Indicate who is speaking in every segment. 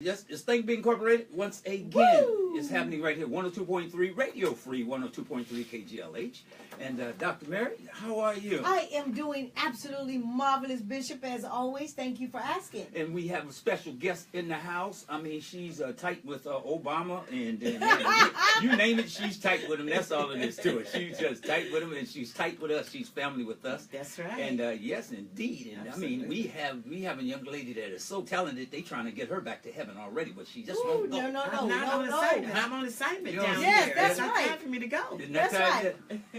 Speaker 1: Yes, it's Think Being Incorporated once again. Woo! It's happening right here, 102.3 Radio Free, 102.3 KGLH. And Dr. Mary, how are you?
Speaker 2: I am doing absolutely marvelous, Bishop, as always. Thank you for asking.
Speaker 1: And we have a special guest in the house. I mean, she's tight with Obama, and you name it, she's tight with him. That's all it is to it. She's just tight with him, and she's tight with us. She's family with us.
Speaker 2: That's right.
Speaker 1: And yes, indeed. And
Speaker 2: absolutely.
Speaker 1: I mean, we have a young lady that is so talented. They trying to get her back to heaven already, but she just won't go.
Speaker 2: No.
Speaker 3: I'm on assignment down here.
Speaker 2: Yes, that's right.
Speaker 3: It's time for me to go.
Speaker 1: That's right.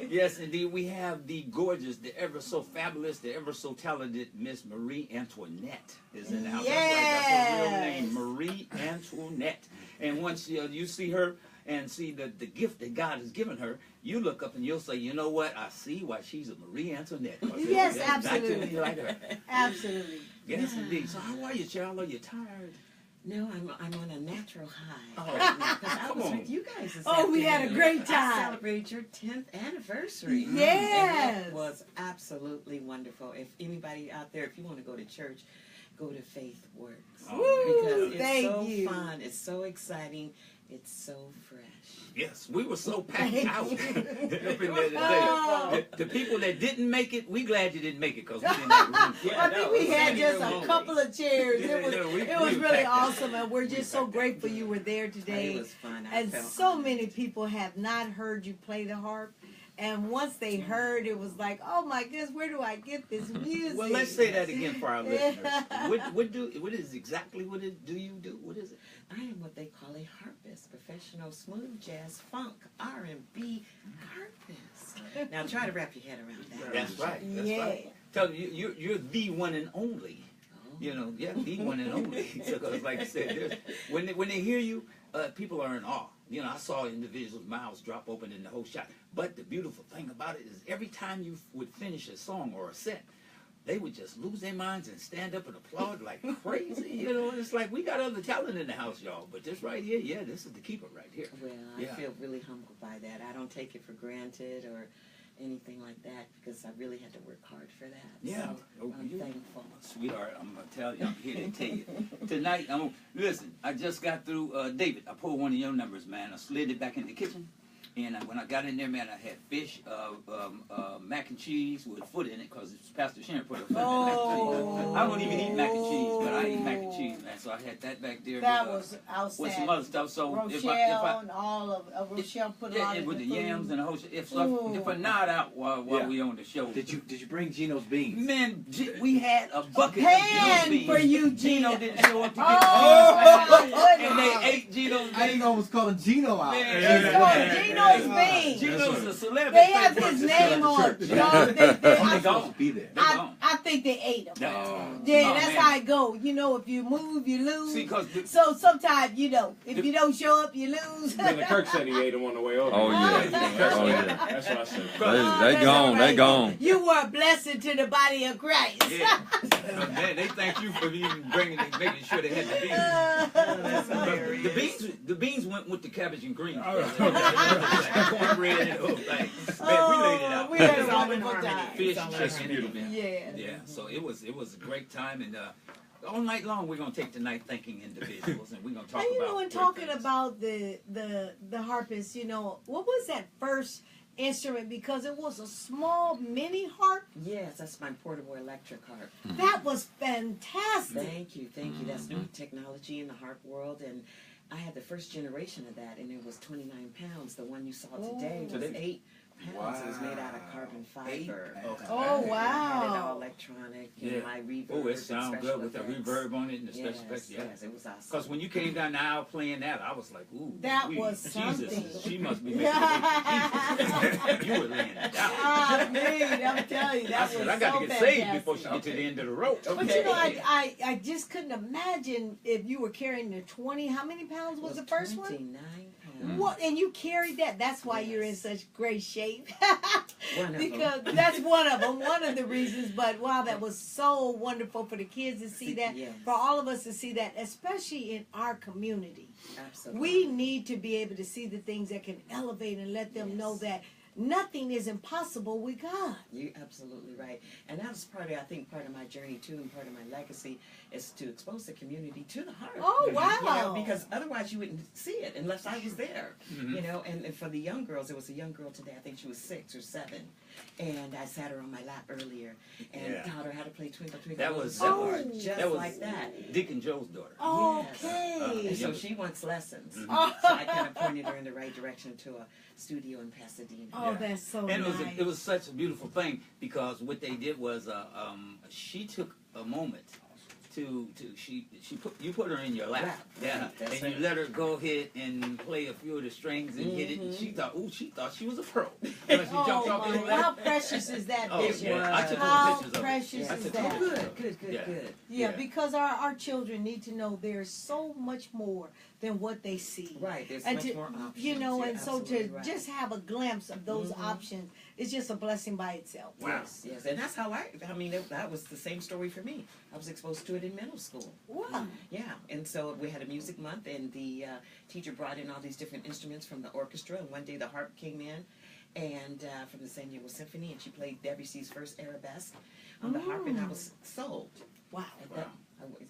Speaker 1: Yes, indeed. We have the gorgeous, the ever so fabulous, the ever so talented Miss Mariea Antoinette is in the house.
Speaker 2: Yes.
Speaker 1: That's her real name, Mariea Antoinette. And once you see her and see the gift that God has given her, you look up and you'll say, you know what? I see why she's a Mariea Antoinette.
Speaker 2: Yes,
Speaker 1: absolutely.
Speaker 2: absolutely.
Speaker 1: Like her.
Speaker 2: Absolutely.
Speaker 1: Yes, indeed. So how are you, child? Are you tired?
Speaker 3: No, I'm on a natural high.
Speaker 1: Oh,
Speaker 3: because I was with you guys this
Speaker 2: afternoon. We had a great time.
Speaker 3: I celebrated your 10th anniversary.
Speaker 2: Yes.
Speaker 3: And it was absolutely wonderful. If anybody out there, if you want to go to church, go to Faith Works.
Speaker 2: Woo,
Speaker 3: because it's so fun. It's so exciting. It's so fresh.
Speaker 1: Yes, we were so packed out up in there today. The people that didn't make it, we glad you didn't make it because we didn't have room.
Speaker 2: I think we had just a couple of chairs. It was really awesome, and we're just so grateful you were there today.
Speaker 3: It was fun.
Speaker 2: And so many people have not heard you play the harp. And once they heard, it was like, oh my goodness, where do I get this music?
Speaker 1: Well, let's say that again for our listeners. What is exactly what do you do? What is it?
Speaker 3: I am what they call a harpist, professional smooth jazz, funk, R&B harpist. Now try to wrap your head around that.
Speaker 1: That's right. That's right. Tell you, you're the one and only. You know, the one and only. Because like I said, when they hear you, people are in awe. You know, I saw individuals' mouths drop open in the whole shot. But the beautiful thing about it is every time you would finish a song or a set, they would just lose their minds and stand up and applaud like crazy. You know, it's like we got other talent in the house, y'all. But this right here, this is the keeper right here.
Speaker 3: Well, I feel really humbled by that. I don't take it for granted or anything like that because I really had to work hard for that.
Speaker 1: Yeah.
Speaker 3: So I'm thankful.
Speaker 1: Sweetheart, I'm going to tell you, I'm here to tell you. Tonight, listen, I just got through, David, I pulled one of your numbers, man. I slid it back in the kitchen. And when I got in there, man, I had fish, mac and cheese with foot in it because Pastor Sharon put a foot in mac and cheese. I don't even eat mac and cheese, but I eat mac and cheese, man. So I had that back there.
Speaker 2: That was outstanding.
Speaker 1: With some other stuff. So
Speaker 2: Rochelle and all of Rochelle put a lot of
Speaker 1: with the
Speaker 2: food.
Speaker 1: Yams and the whole shit. If I nod out while we on the show.
Speaker 4: Did you bring Gino's beans?
Speaker 1: Man, we had a bucket
Speaker 2: of
Speaker 1: Gino's beans.
Speaker 2: for you,
Speaker 1: Gino didn't show up to get and they ate Gino's beans.
Speaker 4: I didn't know it was calling Gino out.
Speaker 2: It's called Gino's beans.
Speaker 1: Gino's a celebrity.
Speaker 2: They have his name on. I think they ate him. That's how it go. You know, if you move, you lose.
Speaker 1: See,
Speaker 2: so sometimes, you know, if you don't show up, you lose.
Speaker 5: Brother Kirk said he ate him on the way over.
Speaker 6: Oh, yeah.
Speaker 5: Oh, yeah. That's what I said.
Speaker 6: They gone. They gone.
Speaker 2: You were a blessing to the body of Christ.
Speaker 1: Yeah. Man, they thank you for even making sure they had the beans. The beans went with the cabbage and greens. Cornbread and the whole thing. Man, we laid it out.
Speaker 2: We had a wonderful time.
Speaker 1: Fish, chicken,
Speaker 2: yeah.
Speaker 1: So it was a great time, and all night long we're gonna take the night thanking individuals, and we're gonna talk about.
Speaker 2: And you know, and talking about the harpist, you know, what was that first instrument? Because it was a small mini harp.
Speaker 3: Yes, that's my portable electric harp.
Speaker 2: That was fantastic.
Speaker 3: Thank you. That's new technology in the harp world, and I had the first generation of that, and it was 29 pounds. The one you saw today was 8 pounds. Wow. It was made out of carbon fiber.
Speaker 2: Oh, wow.
Speaker 3: I had it all electronic. And my reverb.
Speaker 1: Oh, it sounds good with the reverb on it and the special effects.
Speaker 3: Yes, it was awesome.
Speaker 1: Because when you came down the aisle playing that, I was like, ooh.
Speaker 2: That was something.
Speaker 1: Jesus, she must be making it. You were laying it down.
Speaker 2: Man, I'm telling you, that was
Speaker 1: I got to get saved before she get to the end of the road.
Speaker 2: But you know, I just couldn't imagine if you were carrying the 20. How many pounds was the first
Speaker 3: 29
Speaker 2: one?
Speaker 3: pounds.
Speaker 2: What? And you carried that. That's why you're in such great shape.
Speaker 3: Because
Speaker 2: that's one of them. One of the reasons. But wow, that was so wonderful for the kids to see that.
Speaker 3: Yes.
Speaker 2: For all of us to see that, especially in our community.
Speaker 3: Absolutely.
Speaker 2: We need to be able to see the things that can elevate and let them know that nothing is impossible with God.
Speaker 3: You're absolutely right. And that was part of my journey too, and part of my legacy is to expose the community to the heart.
Speaker 2: Oh, wow.
Speaker 3: You know, because otherwise you wouldn't see it unless I was there. You know, and for the young girls, there was a young girl today, I think she was 6 or 7. And I sat her on my lap earlier and taught her how to play Twinkle Twinkle
Speaker 1: That
Speaker 3: Little
Speaker 1: was
Speaker 3: Star, just
Speaker 1: that was
Speaker 3: like that.
Speaker 1: Deacon Joe's daughter.
Speaker 2: Okay.
Speaker 3: And so she wants lessons.
Speaker 2: Oh.
Speaker 3: So I kind of pointed her in the right direction to a studio in Pasadena.
Speaker 2: Oh, that's so
Speaker 1: And
Speaker 2: nice.
Speaker 1: it was such a beautiful thing because what they did was she took a moment you put her in your lap,
Speaker 3: That's
Speaker 1: and
Speaker 3: right.
Speaker 1: you let her go ahead and play a few of the strings and hit it. And she thought she was a pro. When she jumped off
Speaker 2: Oh,
Speaker 1: the
Speaker 2: my,
Speaker 1: lap.
Speaker 2: how precious is that,
Speaker 1: Oh,
Speaker 2: Bishop?
Speaker 1: yeah. I took
Speaker 2: How
Speaker 1: pictures of it.
Speaker 2: precious
Speaker 1: I
Speaker 2: is
Speaker 1: took
Speaker 2: that?
Speaker 1: pictures.
Speaker 3: Good.
Speaker 2: Yeah, because our children need to know there's so much more than what they see.
Speaker 3: Right, there's
Speaker 2: And
Speaker 3: much
Speaker 2: to,
Speaker 3: more options.
Speaker 2: you know,
Speaker 3: You're
Speaker 2: and so to
Speaker 3: absolutely right.
Speaker 2: just have a glimpse of those options is just a blessing by itself.
Speaker 1: Wow.
Speaker 3: Yes, and that's how I mean, that was the same story for me. I was exposed to it in middle school.
Speaker 2: Wow.
Speaker 3: Yeah, and so we had a music month, and the teacher brought in all these different instruments from the orchestra, and one day the harp came in, and from the San Diego Symphony, and she played Debussy's first arabesque on the harp, and I was sold.
Speaker 2: Wow.
Speaker 3: At that,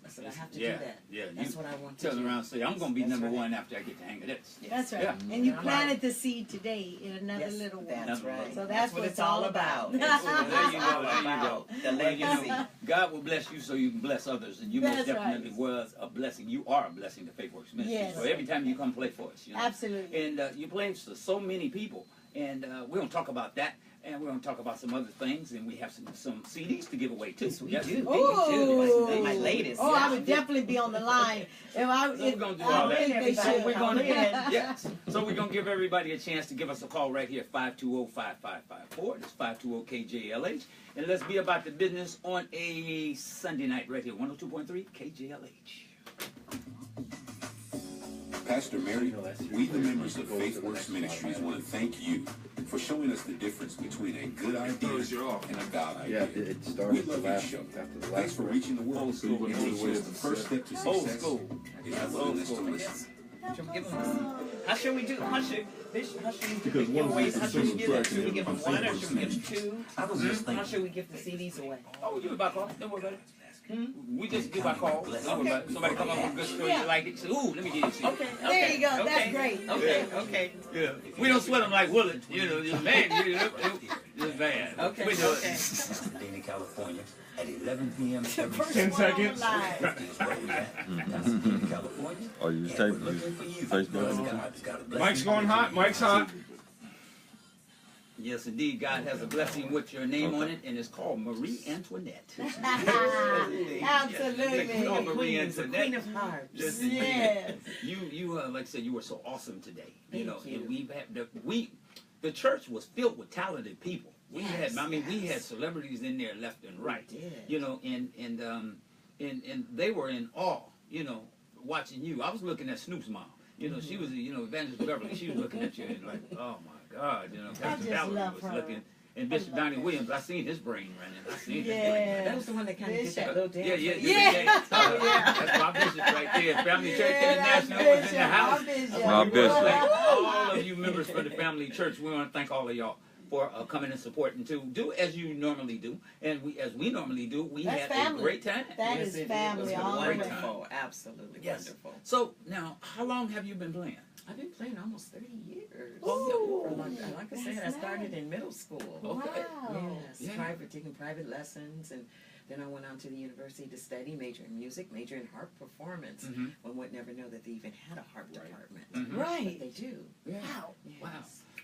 Speaker 3: I said, I have to
Speaker 1: Yeah,
Speaker 3: do that.
Speaker 1: yeah.
Speaker 3: That's
Speaker 1: You
Speaker 3: what I want to
Speaker 1: Turn
Speaker 3: do.
Speaker 1: around and say, I'm going to be
Speaker 3: That's
Speaker 1: number
Speaker 3: right.
Speaker 1: one after I get the hang of this.
Speaker 2: That's right.
Speaker 1: Yeah.
Speaker 2: And you
Speaker 3: Right.
Speaker 2: planted the seed today in another
Speaker 3: Yes,
Speaker 2: little one.
Speaker 3: that's right.
Speaker 2: So that's what
Speaker 3: it's all about.
Speaker 2: That's
Speaker 1: Well,
Speaker 2: what
Speaker 1: there you
Speaker 2: it's
Speaker 1: go,
Speaker 2: all
Speaker 1: there you go.
Speaker 2: about.
Speaker 3: The
Speaker 1: Well, you
Speaker 3: legacy.
Speaker 1: know, God will bless you so you can bless others, and you most
Speaker 2: That's
Speaker 1: definitely
Speaker 2: right.
Speaker 1: was a blessing. You are a blessing to Faith Works Ministry.
Speaker 2: Yes.
Speaker 1: So every time you come play for us, you know.
Speaker 2: Absolutely.
Speaker 1: And you play for so many people, and we're going to talk about that, and we're going to talk about some other things, and we have some CDs to give away too.
Speaker 3: Yes, we
Speaker 1: Yes.
Speaker 3: do.
Speaker 2: Ooh.
Speaker 3: That's my latest.
Speaker 2: Oh,
Speaker 3: yeah.
Speaker 2: I would definitely be on the line. If I,
Speaker 1: So we're gonna do all
Speaker 2: I
Speaker 1: that.
Speaker 2: think they
Speaker 1: So
Speaker 2: should.
Speaker 1: we're gonna
Speaker 3: Yeah.
Speaker 1: yes. So we're gonna give everybody a chance to give us a call right here, 520-5554. That's 520-KJLH. And let's be about the business on a Sunday night right here, 102.3 KJLH.
Speaker 7: Pastor Mary, we the members of Faith Works Ministries want to thank you for showing us the difference between a good idea and a God
Speaker 6: Yeah,
Speaker 7: idea.
Speaker 6: it
Speaker 7: We
Speaker 6: started the
Speaker 7: love your
Speaker 6: last
Speaker 7: show.
Speaker 6: after the
Speaker 7: Thanks
Speaker 6: last
Speaker 7: for
Speaker 6: break.
Speaker 7: reaching the world
Speaker 1: Old school.
Speaker 7: and teaching us the first step to
Speaker 1: Old
Speaker 7: success
Speaker 1: school.
Speaker 7: is a willingness to listen.
Speaker 3: Should we give them how should we do? How should we
Speaker 8: Because
Speaker 3: give
Speaker 8: one
Speaker 3: away?
Speaker 8: is
Speaker 3: How should we
Speaker 8: consumer
Speaker 3: give it?
Speaker 8: practice
Speaker 3: Should we give them
Speaker 8: of
Speaker 3: one or
Speaker 8: Faith
Speaker 3: should we give them two?
Speaker 7: I was just
Speaker 3: How
Speaker 7: thinking.
Speaker 3: should we give the CDs away?
Speaker 1: Oh, you back off. Don't worry about it. We just give our call. Don't worry about it. Somebody come up with a good story, you like it. Say, ooh, let me get you a CD.
Speaker 3: Okay.
Speaker 2: There you go.
Speaker 3: Okay.
Speaker 2: That's great.
Speaker 3: Okay.
Speaker 1: Yeah. We don't sweat them like Willard. You know, just bad. Just bad.
Speaker 3: Okay.
Speaker 1: We do it.
Speaker 3: Okay.
Speaker 9: Pasadena, California at 11 p.m.
Speaker 2: The
Speaker 9: every
Speaker 2: first
Speaker 8: 10
Speaker 2: one on the
Speaker 8: seconds.
Speaker 2: line.
Speaker 9: is where we at. Pasadena, California.
Speaker 6: Oh, you
Speaker 9: And
Speaker 6: taping
Speaker 9: we're looking for you.
Speaker 6: Facebook?
Speaker 9: God's got a blessing
Speaker 8: Mike's going hot. Mike's hot.
Speaker 1: Yes, indeed. God has a blessing with your name on it, and it's called Mariea Antoinette.
Speaker 2: Absolutely.
Speaker 1: Oh, Marie
Speaker 3: Queen, the
Speaker 1: Antoinette.
Speaker 3: Queen of Hearts.
Speaker 1: Yes,
Speaker 2: Yes.
Speaker 1: You like I said, you were so awesome today.
Speaker 3: Thank
Speaker 1: know,
Speaker 3: you.
Speaker 1: and we've had the church was filled with talented people. We
Speaker 3: Yes,
Speaker 1: we had celebrities in there left and right.
Speaker 3: We did.
Speaker 1: You know, and they were in awe. You know, watching you. I was looking at Snoop's mom. You know, she was, Evangelist Beverly. She was looking at you and like, oh my God, Pastor
Speaker 2: just
Speaker 1: Valerie
Speaker 2: love
Speaker 1: was
Speaker 2: her.
Speaker 1: looking. And Bishop Donnie Williams, I seen his brain running. I seen his brain.
Speaker 2: Yeah.
Speaker 3: That was the one that kind of did
Speaker 2: Bishop.
Speaker 3: that little dance.
Speaker 1: Yeah. That's my bishop right there. Family Church International was in the house.
Speaker 6: My
Speaker 1: We
Speaker 6: bishop.
Speaker 1: want to thank all of you members for the Family Church. We want to thank all of y'all for coming and supporting too. Do as you normally do, and as we normally do. We
Speaker 2: That's
Speaker 1: had
Speaker 2: family.
Speaker 1: a great time.
Speaker 2: That
Speaker 3: Yes,
Speaker 2: is
Speaker 3: it
Speaker 2: family
Speaker 3: was
Speaker 2: all the way.
Speaker 3: wonderful. Absolutely
Speaker 1: Yes.
Speaker 3: wonderful.
Speaker 1: So now, how long have you been playing?
Speaker 3: I've been playing almost 30 years.
Speaker 2: Ooh,
Speaker 3: Like I said, I
Speaker 2: that's
Speaker 3: started
Speaker 2: nice.
Speaker 3: in middle school.
Speaker 1: Okay.
Speaker 2: Wow.
Speaker 3: Yes,
Speaker 1: Yeah.
Speaker 3: taking private lessons, and then I went on to the university to study, major in music, major in harp performance.
Speaker 1: Mhm.
Speaker 3: One would never know that they even had a harp department.
Speaker 1: Mhm.
Speaker 2: Right.
Speaker 3: But they do.
Speaker 2: Wow.
Speaker 3: Yes.
Speaker 1: Wow.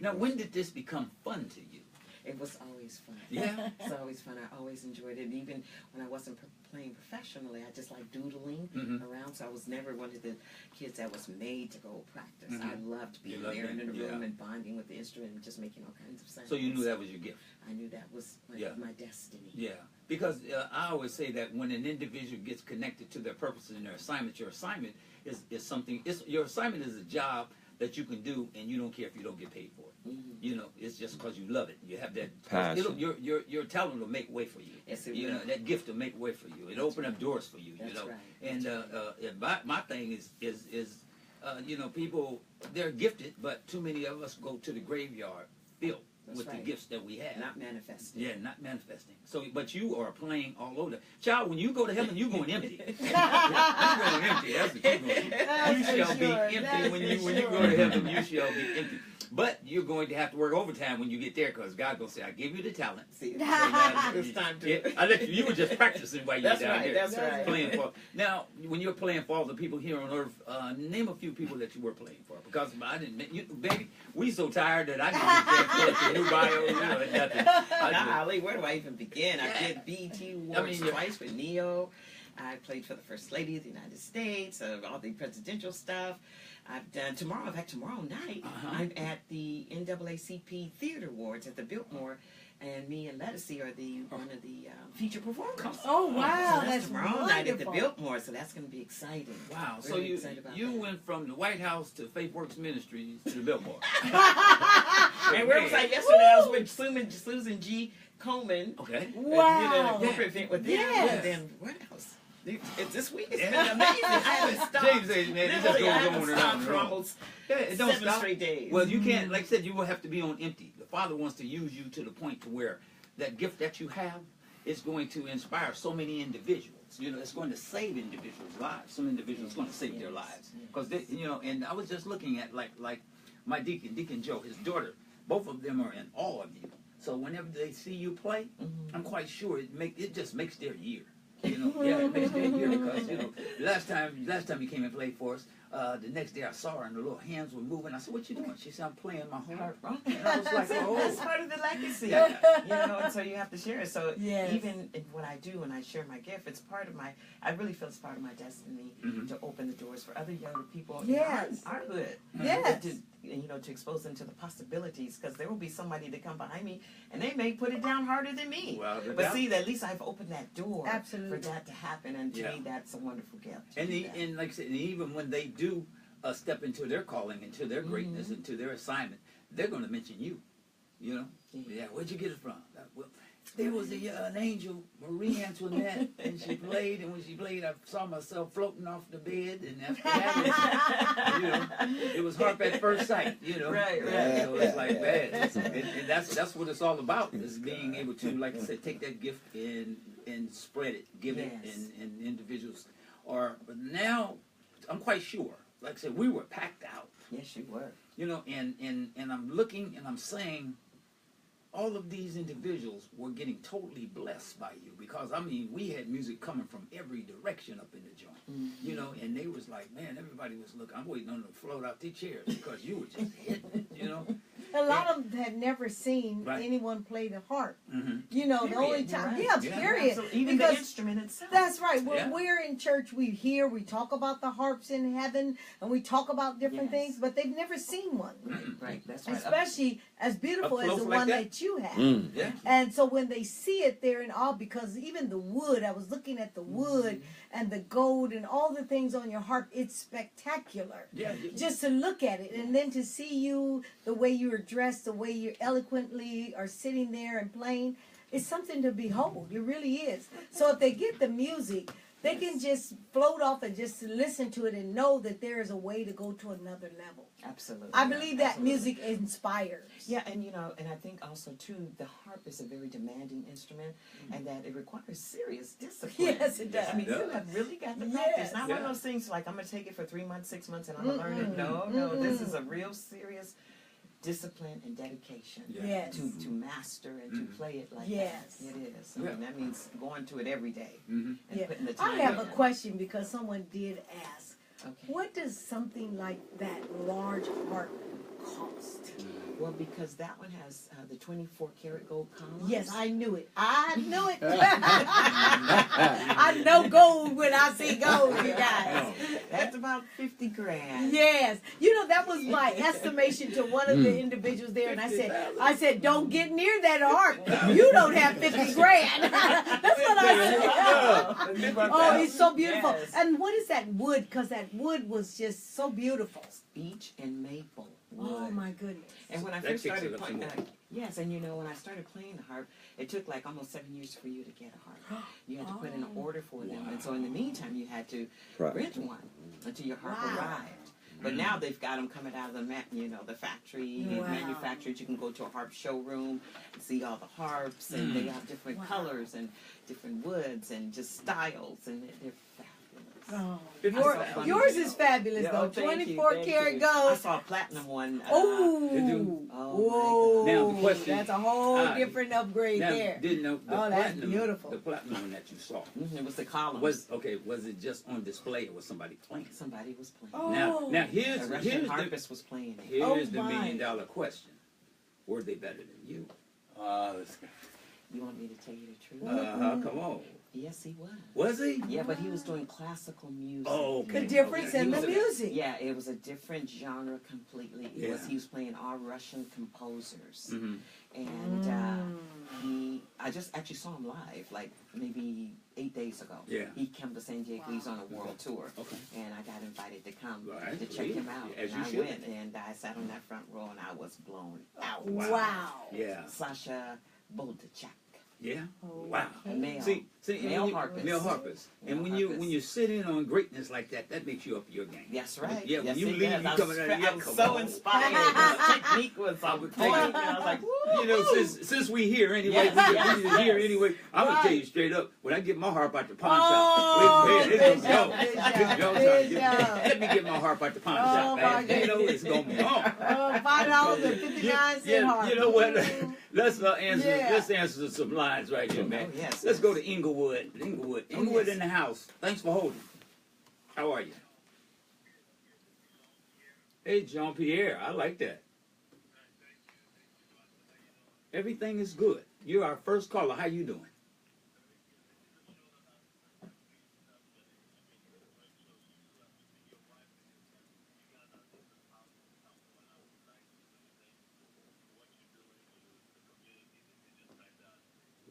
Speaker 1: Now, when did this become fun to you?
Speaker 3: It was always fun.
Speaker 1: Yeah.
Speaker 3: It's always fun. I always enjoyed it. Even when I wasn't playing professionally, I just like doodling
Speaker 1: Mhm.
Speaker 3: around. So I was never one of the kids that was made to go practice.
Speaker 1: Mhm.
Speaker 3: I loved being
Speaker 1: You loved
Speaker 3: there
Speaker 1: it,
Speaker 3: in the room
Speaker 1: yeah.
Speaker 3: and bonding with the instrument and just making all kinds of sounds.
Speaker 1: So you knew that was your gift.
Speaker 3: I knew that was
Speaker 1: Yeah.
Speaker 3: my destiny.
Speaker 1: Yeah, because I always say that when an individual gets connected to their purpose and their assignment, your assignment is something. Your assignment is a job that you can do, and you don't care if you don't get paid for it.
Speaker 3: Mhm.
Speaker 1: You know, it's just because you love it. You have that
Speaker 6: Passion.
Speaker 1: Your talent will make way for you.
Speaker 3: Yes, it
Speaker 1: You
Speaker 3: will.
Speaker 1: know, that gift will make way for you. It'll open up doors for you.
Speaker 3: That's
Speaker 1: you know,
Speaker 3: right.
Speaker 1: and my thing is people they're gifted, but too many of us go to the graveyard filled
Speaker 3: That's
Speaker 1: with
Speaker 3: right.
Speaker 1: the gifts that we have.
Speaker 3: Not manifesting.
Speaker 1: Yeah, not manifesting. So, but you are playing all over. Child, when you go to heaven, you're going empty. You're going empty. That's what you're going. You shall be empty when you go to heaven. You shall be empty. But you're going to have to work overtime when you get there, because God's going to say, "I give you the talent."
Speaker 3: See, it's time to.
Speaker 1: Yeah, I let you were just practicing while you were down there.
Speaker 3: That's right.
Speaker 1: Playing for. Now, when you're playing for all the people here on earth, name a few people that you were playing for, because I didn't. Baby, we so tired that I didn't get a new bio. You know, nothing.
Speaker 3: Golly, where do I even begin? I did BET Awards twice with Neo. I played for the First Lady of the United States, all the presidential stuff. I've done tomorrow night. I'm at the NAACP Theater Awards at the Biltmore, and me and Lettucey are one of the feature performers.
Speaker 2: Oh wow,
Speaker 3: so
Speaker 2: that's
Speaker 3: tomorrow
Speaker 2: wonderful.
Speaker 3: night at the Biltmore, so that's going to be exciting.
Speaker 1: Wow, so
Speaker 3: Really excited about
Speaker 1: you
Speaker 3: that.
Speaker 1: went from the White House to Faith Works Ministries to the Biltmore.
Speaker 3: And where was I yesterday? I was with Susan G. Coleman.
Speaker 1: Okay.
Speaker 2: Wow.
Speaker 3: Did a corporate event with them.
Speaker 2: Yes.
Speaker 3: And then what else? It's this week. It's been amazing. I haven't stopped.
Speaker 1: James says, man, it just
Speaker 3: Literally,
Speaker 1: goes
Speaker 3: I
Speaker 1: on
Speaker 3: haven't
Speaker 1: and on
Speaker 3: stopped
Speaker 1: and
Speaker 3: for
Speaker 1: on.
Speaker 3: almost
Speaker 1: Yeah, it don't
Speaker 3: 7
Speaker 1: stop.
Speaker 3: straight days.
Speaker 1: Well, you can't, like I said, you will have to be on empty. The Father wants to use you to the point to where that gift that you have is going to inspire so many individuals. You know, it's going to save individuals' lives. Some individuals are going to save their lives. Because, you know, and I was just looking at, like my Deacon Joe, his daughter, both of them are in awe of you. So whenever they see you play, I'm quite sure it just makes their year. You know, yeah, it makes their year, because, you know, last time you came and played for us, the next day I saw her and the little hands were moving. I said, "What you doing?" She said, "I'm playing my harp." And I was like, "Oh."
Speaker 3: That's part of the legacy.
Speaker 1: Yeah.
Speaker 3: You know, and so you have to share it. So
Speaker 2: Yes.
Speaker 3: even in what I do when I share my gift, it's part of I really feel it's part of my destiny to open the doors for other younger people
Speaker 2: Yes.
Speaker 3: in our hood.
Speaker 2: Yes.
Speaker 3: To expose them to the possibilities, because there will be somebody to come behind me and they may put it down harder than me.
Speaker 1: Well,
Speaker 3: but see, at least I've opened that door
Speaker 2: Absolutely.
Speaker 3: for that to happen, and to me that's a wonderful gift.
Speaker 1: And like I said, and even when they do step into their calling, into their greatness, into their assignment, they're going to mention you. You know, yeah. Where'd you get it from? Well, there was an angel, Mariea Antoinette, and she played. And when she played, I saw myself floating off the bed. And after that, you know, it was harp at first sight. You know,
Speaker 3: Right.
Speaker 1: So it's like that, and that's what it's all about, is being able to, like I said, take that gift and spread it, give it, and individuals are. But now, I'm quite sure. Like I said, we were packed out.
Speaker 3: Yes, you were.
Speaker 1: You know, and I'm looking and I'm saying, all of these individuals were getting totally blessed by you, because I mean, we had music coming from every direction up in the joint. You know, and they was like, man, everybody was looking. I'm waiting on them to float out their chairs, because you were just hitting. You know,
Speaker 2: A lot of them had never seen anyone play the harp. You know, the only time, period.
Speaker 3: Absolutely. Even
Speaker 2: Because
Speaker 3: the instrument itself.
Speaker 2: that's right. When we're in church, we talk about the harps in heaven, and we talk about different things, but they've never seen one.
Speaker 3: Right, that's right.
Speaker 2: Especially as beautiful as
Speaker 1: close
Speaker 2: the
Speaker 1: like
Speaker 2: one
Speaker 1: that?
Speaker 2: that you have.
Speaker 1: Yeah.
Speaker 2: And so when they see it, they're in awe, because even the wood, I was looking at the wood and the gold and all the things on your harp, it's spectacular.
Speaker 1: Yeah.
Speaker 2: Just to look at it, and then to see you, the way you are dressed, the way you eloquently are sitting there and playing, it's something to behold. It really is. So if they get the music, they can just float off and just listen to it and know that there is a way to go to another level.
Speaker 3: Absolutely.
Speaker 2: I believe that
Speaker 3: Absolutely.
Speaker 2: music inspires.
Speaker 3: Yeah, and you know, and I think also too, the harp is a very demanding instrument, and that it requires serious discipline.
Speaker 2: Yes, it does.
Speaker 3: I mean, you have really got to practice.
Speaker 2: Yes.
Speaker 3: Not one of those things like, I'm going to take it for 3 months, 6 months, and I'm going to learn it. No, this is a real serious discipline and dedication
Speaker 2: Yes.
Speaker 3: to master and to play it like
Speaker 2: Yes.
Speaker 3: that. It is. I mean, that means going to it every day and
Speaker 2: Yeah.
Speaker 3: putting the
Speaker 2: I
Speaker 3: time
Speaker 2: have
Speaker 3: in.
Speaker 2: a question, because someone did ask,
Speaker 3: Okay.
Speaker 2: what does something like that large harp cost?
Speaker 3: Well, because that one has the 24-karat gold columns.
Speaker 2: Yes, I knew it. I knew it. I know gold when I see gold, you guys.
Speaker 3: That's about 50 grand.
Speaker 2: Yes. You know, that was my estimation to one of the individuals there, and I said, don't get near that harp. You don't have 50 grand. That's what I said. Oh, it's so beautiful.
Speaker 3: Yes.
Speaker 2: And what is that wood? Because that wood was just so beautiful.
Speaker 3: Beech and maple wood.
Speaker 2: Oh, my goodness.
Speaker 3: And when I
Speaker 1: That
Speaker 3: first
Speaker 1: kicks
Speaker 3: started
Speaker 1: it up
Speaker 3: playing,
Speaker 1: some more.
Speaker 3: yes, and you know, when I started playing the harp, it took like almost 7 years for you to get a harp. You had to put in an order for them, and so in the meantime, you had to rent one until your harp arrived. But now they've got them coming out of the factory,
Speaker 2: Wow.
Speaker 3: manufactured. You can go to a harp showroom and see all the harps, and they have different colors and different woods and just styles, and they're fabulous.
Speaker 2: Oh,
Speaker 3: Your-
Speaker 2: yours is fabulous
Speaker 3: Yeah,
Speaker 2: though.
Speaker 3: oh, thank you,
Speaker 2: 24
Speaker 3: thank
Speaker 2: karat
Speaker 3: you.
Speaker 2: gold.
Speaker 3: I saw a platinum one.
Speaker 2: Oh,
Speaker 3: Oh,
Speaker 1: Now, the question-
Speaker 2: that's a whole different upgrade
Speaker 1: Now,
Speaker 2: there.
Speaker 1: didn't know the
Speaker 2: Oh, that's
Speaker 1: platinum,
Speaker 2: beautiful.
Speaker 1: The platinum one that you saw
Speaker 3: it was the columns.
Speaker 1: was it just on display or was somebody playing?
Speaker 3: Somebody was playing.
Speaker 2: Oh.
Speaker 1: Now here's
Speaker 3: A
Speaker 1: the
Speaker 3: Russian harpist was playing it.
Speaker 1: here's
Speaker 2: Oh,
Speaker 1: the
Speaker 2: my.
Speaker 1: $1 million question: were they better than you?
Speaker 4: Let's go.
Speaker 3: You want me to tell you the truth?
Speaker 1: Come on.
Speaker 3: Yes, he was.
Speaker 1: Was he?
Speaker 3: Yeah, but he was doing classical music.
Speaker 1: Oh,
Speaker 2: The
Speaker 1: okay.
Speaker 2: difference
Speaker 1: Okay.
Speaker 2: in
Speaker 1: He
Speaker 2: the
Speaker 1: was a-
Speaker 2: music.
Speaker 3: Yeah, it was a different genre completely.
Speaker 1: Yeah.
Speaker 3: He was playing all Russian composers,
Speaker 1: Mhm.
Speaker 3: and I just actually saw him live, like maybe 8 days ago.
Speaker 1: Yeah.
Speaker 3: He came to San Diego. He's on a world tour,
Speaker 1: Okay.
Speaker 3: and I got invited to come
Speaker 1: Right.
Speaker 3: to check him out.
Speaker 1: As
Speaker 3: and
Speaker 1: you
Speaker 3: I
Speaker 1: should.
Speaker 3: went, and I sat on that front row, and I was blown out.
Speaker 2: Wow.
Speaker 1: Yeah.
Speaker 3: Sasha Boldachak.
Speaker 1: Yeah.
Speaker 2: Oh,
Speaker 1: Wow.
Speaker 3: A male.
Speaker 1: See,
Speaker 3: Male
Speaker 1: when you-
Speaker 3: harpist.
Speaker 1: Male harpist. And
Speaker 3: Male
Speaker 1: when you
Speaker 3: harpist.
Speaker 1: sit in on greatness like that, that makes you up your game.
Speaker 3: That's right.
Speaker 1: Yeah, when
Speaker 3: Yes,
Speaker 1: you
Speaker 3: it
Speaker 1: leave,
Speaker 3: does.
Speaker 1: you
Speaker 3: I
Speaker 1: coming
Speaker 3: was,
Speaker 1: out. Yeah,
Speaker 3: I'm
Speaker 1: come
Speaker 3: so
Speaker 1: on.
Speaker 3: inspired. His technique was
Speaker 1: I
Speaker 3: on
Speaker 1: would
Speaker 3: point.
Speaker 1: think-
Speaker 3: And I was like,
Speaker 1: You know,
Speaker 3: woo!
Speaker 1: since we here anyway,
Speaker 3: Yes, yes,
Speaker 1: we here
Speaker 3: yes.
Speaker 1: anyway. I'm gonna
Speaker 2: Right.
Speaker 1: tell you straight up. When I get my harp out the pawn
Speaker 2: Oh,
Speaker 1: shop, wait,
Speaker 2: good
Speaker 1: it's
Speaker 2: job,
Speaker 1: gonna
Speaker 2: good
Speaker 1: go.
Speaker 2: job,
Speaker 1: It's gonna
Speaker 2: good
Speaker 1: go.
Speaker 2: job.
Speaker 1: Let me get my harp out the pawn
Speaker 2: Oh,
Speaker 1: shop,
Speaker 2: my
Speaker 1: man. You know, it's gonna be on.
Speaker 2: $5 and 59 harp.
Speaker 1: You know what?
Speaker 2: Mm.
Speaker 1: Let's answer.
Speaker 2: Yeah.
Speaker 1: Let's answer some lines right here, man.
Speaker 3: Oh, yes,
Speaker 1: Let's
Speaker 3: yes.
Speaker 1: go to Inglewood. Inglewood
Speaker 3: yes.
Speaker 1: in the house. Thanks for holding. How are you? Hey, Jean Pierre. I like that. Everything is good. You're our first caller. How you doing?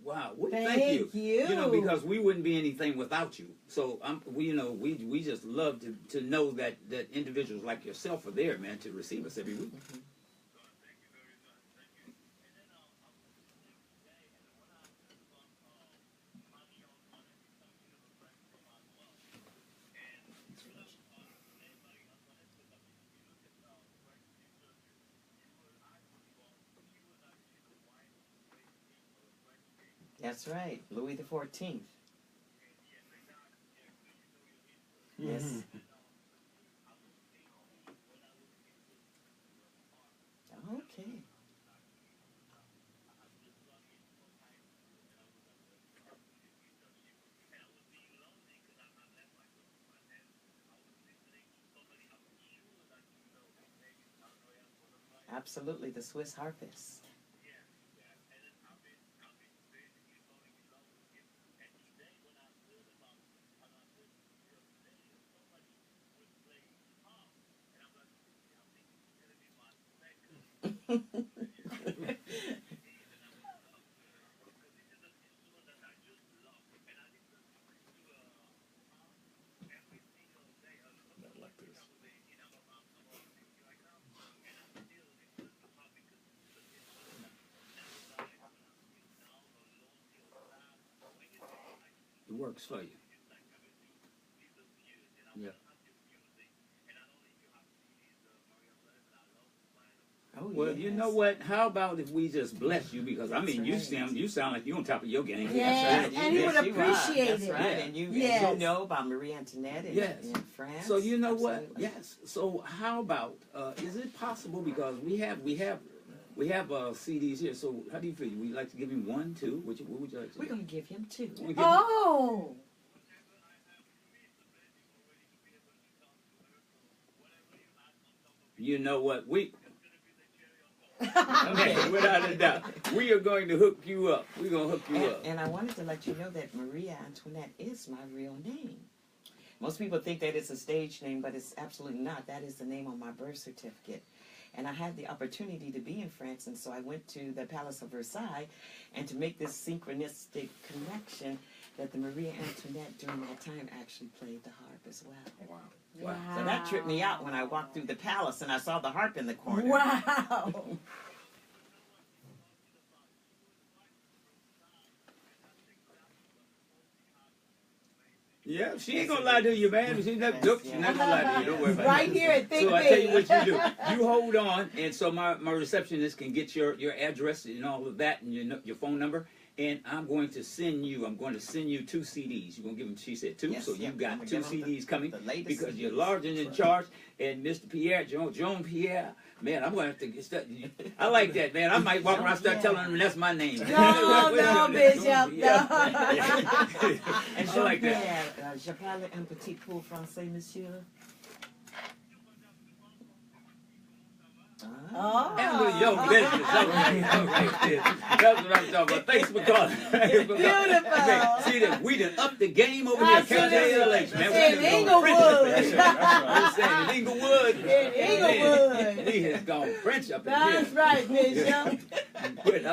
Speaker 1: Wow, well, thank you.
Speaker 2: you.
Speaker 1: You know, because we wouldn't be anything without you. So we just love to know that individuals like yourself are there, man, to receive us every week.
Speaker 3: That's right, Louis the 14th. Yes. Okay. Absolutely, the Swiss harpist.
Speaker 1: It works for you. Yeah.
Speaker 3: Oh,
Speaker 1: Well,
Speaker 3: yes.
Speaker 1: you know what? How about if we just bless you? Because I mean,
Speaker 3: That's right.
Speaker 1: you sound like you on top of your game.
Speaker 2: Yes,
Speaker 1: That's right.
Speaker 2: and he would
Speaker 3: Yes, you are.
Speaker 2: appreciate
Speaker 3: That's
Speaker 2: it.
Speaker 3: right.
Speaker 1: Yeah.
Speaker 3: And you
Speaker 2: Yes.
Speaker 3: know about Marie Antoinette in,
Speaker 1: Yes.
Speaker 3: in France.
Speaker 1: So you know what?
Speaker 3: Absolutely.
Speaker 1: Yes. So how about is it possible because we have CDs here? So how do you feel? Would you like to give him one, two? What would you like to
Speaker 3: We're
Speaker 1: do?
Speaker 3: going to give him two.
Speaker 1: Wanna give him-
Speaker 2: Oh.
Speaker 1: You know what? Okay, without a doubt, we are going to hook you up. We're going to hook you up.
Speaker 3: And I wanted to let you know that Mariea Antoinette is my real name. Most people think that it's a stage name, but it's absolutely not. That is the name on my birth certificate. And I had the opportunity to be in France, and so I went to the Palace of Versailles, and to make this synchronistic connection that the Mariea Antoinette during that time actually played the harp as well.
Speaker 1: Wow.
Speaker 3: So that tripped me out when I walked through the palace and I saw the harp in the corner.
Speaker 2: Wow.
Speaker 1: Yeah, she ain't gonna lie to you, man. She's not gonna lie to you. Don't worry about it.
Speaker 2: Right here at Think
Speaker 1: So I tell you
Speaker 2: Big.
Speaker 1: what you do. You hold on, and so my receptionist can get your address and all of that and your phone number. And I'm going to send you 2 CDs. You're going to give them, she said 2,
Speaker 3: Yes,
Speaker 1: so you
Speaker 3: yeah,
Speaker 1: got
Speaker 3: I'm
Speaker 1: 2
Speaker 3: gonna give them
Speaker 1: CDs coming
Speaker 3: the latest
Speaker 1: because you're
Speaker 3: CDs.
Speaker 1: large and in charge. And Mr. Pierre, Joan Pierre, man, I'm going to have to get started. I like that, man. I might walk around and start telling them that's my name.
Speaker 2: No, Bishop, no.
Speaker 3: And
Speaker 1: I like that.
Speaker 3: Jean-Pierre, je parle un petit peu français, monsieur.
Speaker 2: Oh.
Speaker 1: Handle your business. All right. That's what I'm talking about. Thanks for calling.
Speaker 2: Beautiful.
Speaker 1: See that we done up the game over here.
Speaker 2: Absolutely.
Speaker 1: Man.
Speaker 2: In Inglewood.
Speaker 1: I'm saying in Inglewood.
Speaker 2: In Inglewood.
Speaker 1: We has gone French up in
Speaker 2: That's
Speaker 1: here.
Speaker 2: right, Bishop.
Speaker 8: That's what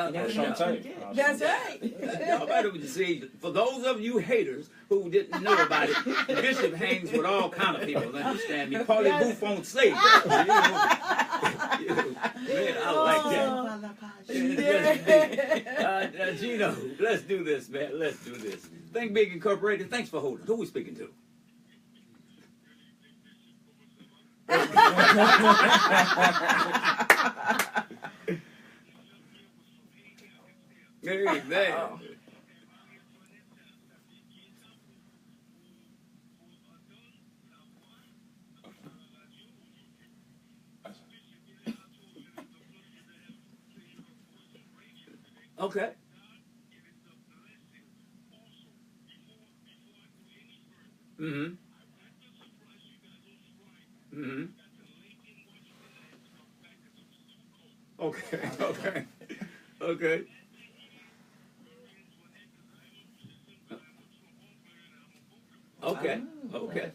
Speaker 8: I'm saying.
Speaker 2: That's right.
Speaker 1: Y'all better see, for those of you haters who didn't know about it, Bishop hangs with all kind of people, understand me? Parlez-vous français. Man, I like that. Gino, let's do this, man. Let's do this. Think Big Incorporated, thanks for holding. Who we speaking to? Hey, man. Okay. Mm-hmm. Mm-hmm. Okay. Okay. Okay. Okay. Okay.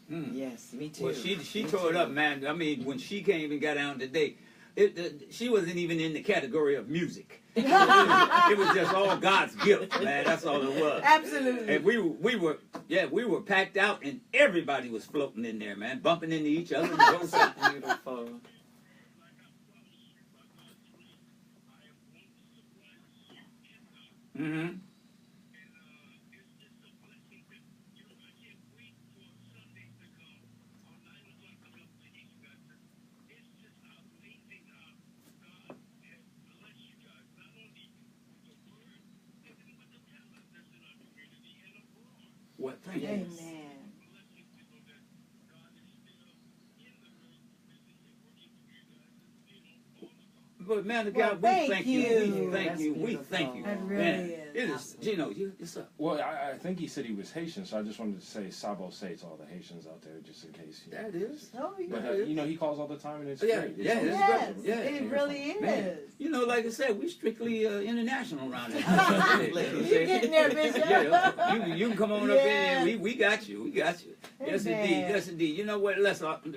Speaker 3: Yes, me too.
Speaker 1: Well, she
Speaker 3: Me
Speaker 1: tore it
Speaker 3: too.
Speaker 1: up, man. I mean, when she came and got down today, she wasn't even in the category of music. It was just all God's gift, man. That's all it was.
Speaker 2: Absolutely.
Speaker 1: And we were packed out, and everybody was floating in there, man, bumping into each other. And the whole time.
Speaker 3: Beautiful.
Speaker 1: Mm-hmm. What? Thank you.
Speaker 2: Amen.
Speaker 1: But man,
Speaker 2: Well,
Speaker 1: God, we thank you. We
Speaker 2: That's
Speaker 1: thank you. We
Speaker 3: beautiful.
Speaker 1: thank you.
Speaker 2: That really
Speaker 1: Man,
Speaker 2: is.
Speaker 1: it is. Gino, it's a.
Speaker 8: Well, I think he said he was Haitian, so I just wanted to say Sabo say to all the Haitians out there, just in case. You know.
Speaker 1: That is.
Speaker 2: Oh, yeah.
Speaker 8: But you know, he calls all the time, and it's
Speaker 1: Yeah,
Speaker 8: great. It's
Speaker 1: yeah,
Speaker 8: always-
Speaker 1: it's
Speaker 2: Yes,
Speaker 1: great. Yeah.
Speaker 2: it really is.
Speaker 1: Man, you know, like I said, we strictly international around here.
Speaker 2: You getting there, Bishop?
Speaker 1: Yeah, you can come on up in
Speaker 2: Yes.
Speaker 1: there. We got you. We got you. Yes,
Speaker 2: Amen.
Speaker 1: indeed. Yes, indeed. You know what?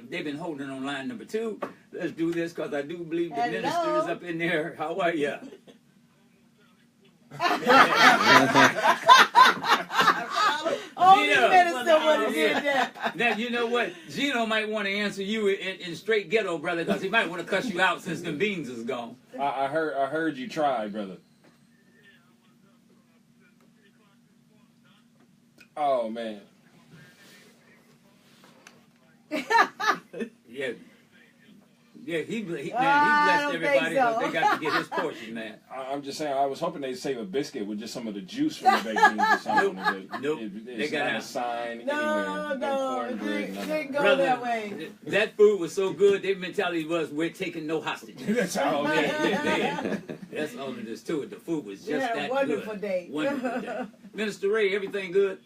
Speaker 1: They've been holding on line number 2. Let's do this because I do believe the
Speaker 2: Hello.
Speaker 1: minister is up in there. How are you?
Speaker 2: Only
Speaker 1: Gino.
Speaker 2: minister would have did that.
Speaker 1: Now, you know what? Gino might want to answer you in straight ghetto, brother, because he might want to cuss you out since the beans is gone.
Speaker 8: I heard you try, brother. Oh man.
Speaker 1: Yeah. Yeah, he blessed
Speaker 2: I don't
Speaker 1: everybody
Speaker 2: think
Speaker 1: because
Speaker 2: so.
Speaker 1: they got to get his portion, man.
Speaker 8: I'm just saying, I was hoping they'd save a biscuit with just some of the juice from the baked beans or something. But
Speaker 1: Nope.
Speaker 8: it's
Speaker 1: They got
Speaker 8: not
Speaker 1: out.
Speaker 8: a sign
Speaker 2: No,
Speaker 8: anywhere. Cornbread,
Speaker 2: it
Speaker 8: none of
Speaker 2: didn't
Speaker 8: that.
Speaker 2: go that way.
Speaker 1: That food was so good, their mentality was, we're taking no hostages.
Speaker 8: That's how it is.
Speaker 1: Yeah. That's all it is to it. The food was just
Speaker 2: We had a
Speaker 1: that
Speaker 2: wonderful
Speaker 1: good.
Speaker 2: day.
Speaker 1: Wonderful day. Minister Ray, everything good?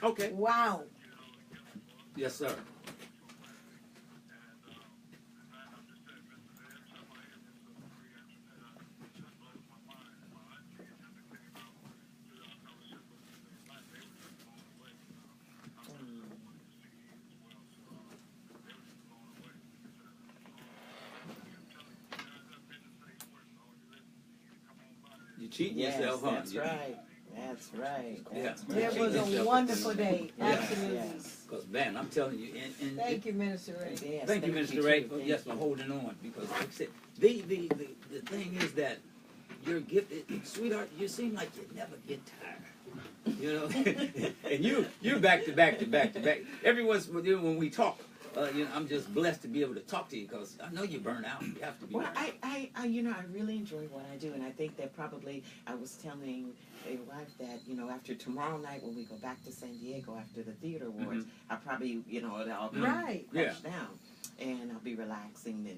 Speaker 1: Okay.
Speaker 2: Wow.
Speaker 1: Yes, sir. You cheating
Speaker 3: Yes,
Speaker 1: yourself, huh?
Speaker 3: that's right. That's right.
Speaker 1: Yeah.
Speaker 3: That's
Speaker 2: It
Speaker 3: right.
Speaker 2: was a wonderful day.
Speaker 1: Yeah.
Speaker 2: Absolutely.
Speaker 3: Yes.
Speaker 1: Because, man, I'm telling you, and
Speaker 2: Thank you, Minister Ray.
Speaker 3: Yes,
Speaker 1: thank you, Mr.
Speaker 3: too.
Speaker 1: Ray, for
Speaker 3: Thank
Speaker 1: yes, for
Speaker 3: you.
Speaker 1: holding on. Because, like I said, the thing is that your gift, sweetheart, you seem like you never get tired. You know, and you're back to back to back to back. Every once when we talk, you know, I'm just blessed to be able to talk to you because I know you burn out. You have to be.
Speaker 3: Well,
Speaker 1: burnt out.
Speaker 3: I you know, I really enjoy what I do, and I think that probably I was telling a wife that, you know, after tomorrow night when we go back to San Diego after the theater awards, I probably, you know, I'll be
Speaker 2: Right.
Speaker 3: crushed down, and I'll be relaxing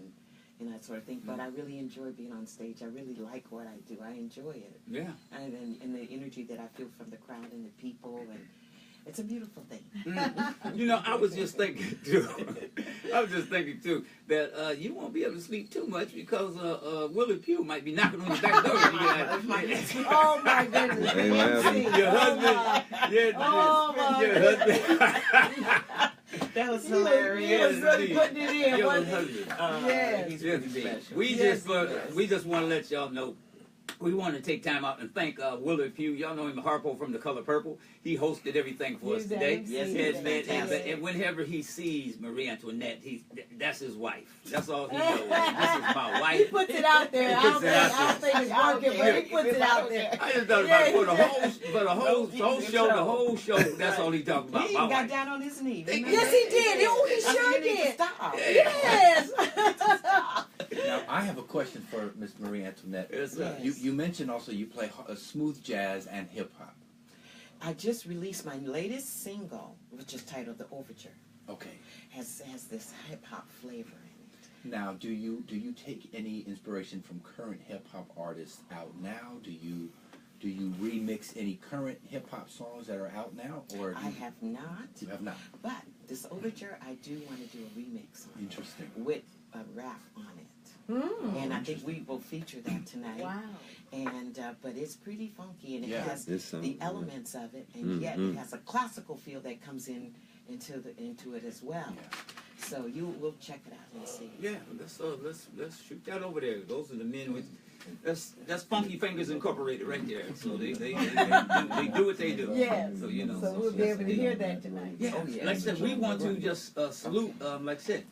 Speaker 3: and that sort of thing. But I really enjoy being on stage. I really like what I do. I enjoy it,
Speaker 1: Yeah.
Speaker 3: and the energy that I feel from the crowd and the people, and it's a beautiful thing.
Speaker 1: You know, I was just thinking too. That you won't be able to sleep too much because Willie Pugh might be knocking on your back door.
Speaker 2: Oh my goodness.
Speaker 6: Amen.
Speaker 1: Your husband,
Speaker 2: Oh, my
Speaker 1: your husband.
Speaker 3: That was
Speaker 2: He was
Speaker 3: hilarious.
Speaker 2: really putting it in,
Speaker 1: Your
Speaker 2: wasn't he?
Speaker 1: husband.
Speaker 2: Yes.
Speaker 3: He's
Speaker 1: Yes,
Speaker 3: really
Speaker 1: indeed.
Speaker 3: special.
Speaker 1: We
Speaker 2: Yes,
Speaker 1: we just want to let y'all know. We want to take time out and thank Willard Pugh. Y'all know him, Harpo from The Color Purple. He hosted everything for us
Speaker 2: He's the
Speaker 1: today.
Speaker 2: MC.
Speaker 3: Yes,
Speaker 1: And whenever he sees Mariea Antoinette, that's his wife. That's all he knows. This is my
Speaker 2: He
Speaker 1: wife.
Speaker 2: puts it out there. I don't think it's working, but he puts it out there.
Speaker 1: I just thought about it for the whole show. That's all he talked about.
Speaker 3: He
Speaker 1: My
Speaker 3: even got
Speaker 1: wife.
Speaker 3: down on his knee.
Speaker 2: Yes, he did. Oh, he sure
Speaker 3: You need to
Speaker 2: did.
Speaker 3: stop.
Speaker 2: Yes.
Speaker 4: Now, I have a question for Miss Marie Antoinette.
Speaker 1: Yes, sir.
Speaker 4: You mentioned also you play smooth jazz and hip hop.
Speaker 3: I just released my latest single, which is titled "The Overture."
Speaker 4: Okay.
Speaker 3: Has this hip hop flavor in it.
Speaker 4: Now, do you take any inspiration from current hip hop artists out now? Do you remix any current hip hop songs that are out now, or
Speaker 3: I have not,
Speaker 4: you have not?
Speaker 3: but this overture I do want to do a remix on
Speaker 4: Interesting.
Speaker 3: it with a rap on it. And I think we will feature that tonight.
Speaker 2: Wow.
Speaker 3: And but it's pretty funky, and it
Speaker 4: Yeah,
Speaker 3: has
Speaker 6: it sounds
Speaker 3: the
Speaker 6: good.
Speaker 3: elements of it, and yet it has a classical feel that comes into it as well.
Speaker 4: Yeah.
Speaker 3: So you will check it out and see.
Speaker 1: Yeah, let's shoot that over there. Those are the men with that's Funky Fingers Incorporated right there. So they do what they do.
Speaker 2: Yes.
Speaker 1: So you know.
Speaker 2: So we'll be able to hear that tonight.
Speaker 1: Yeah,
Speaker 3: Oh, yes.
Speaker 1: like I said, we want to just salute, like I said,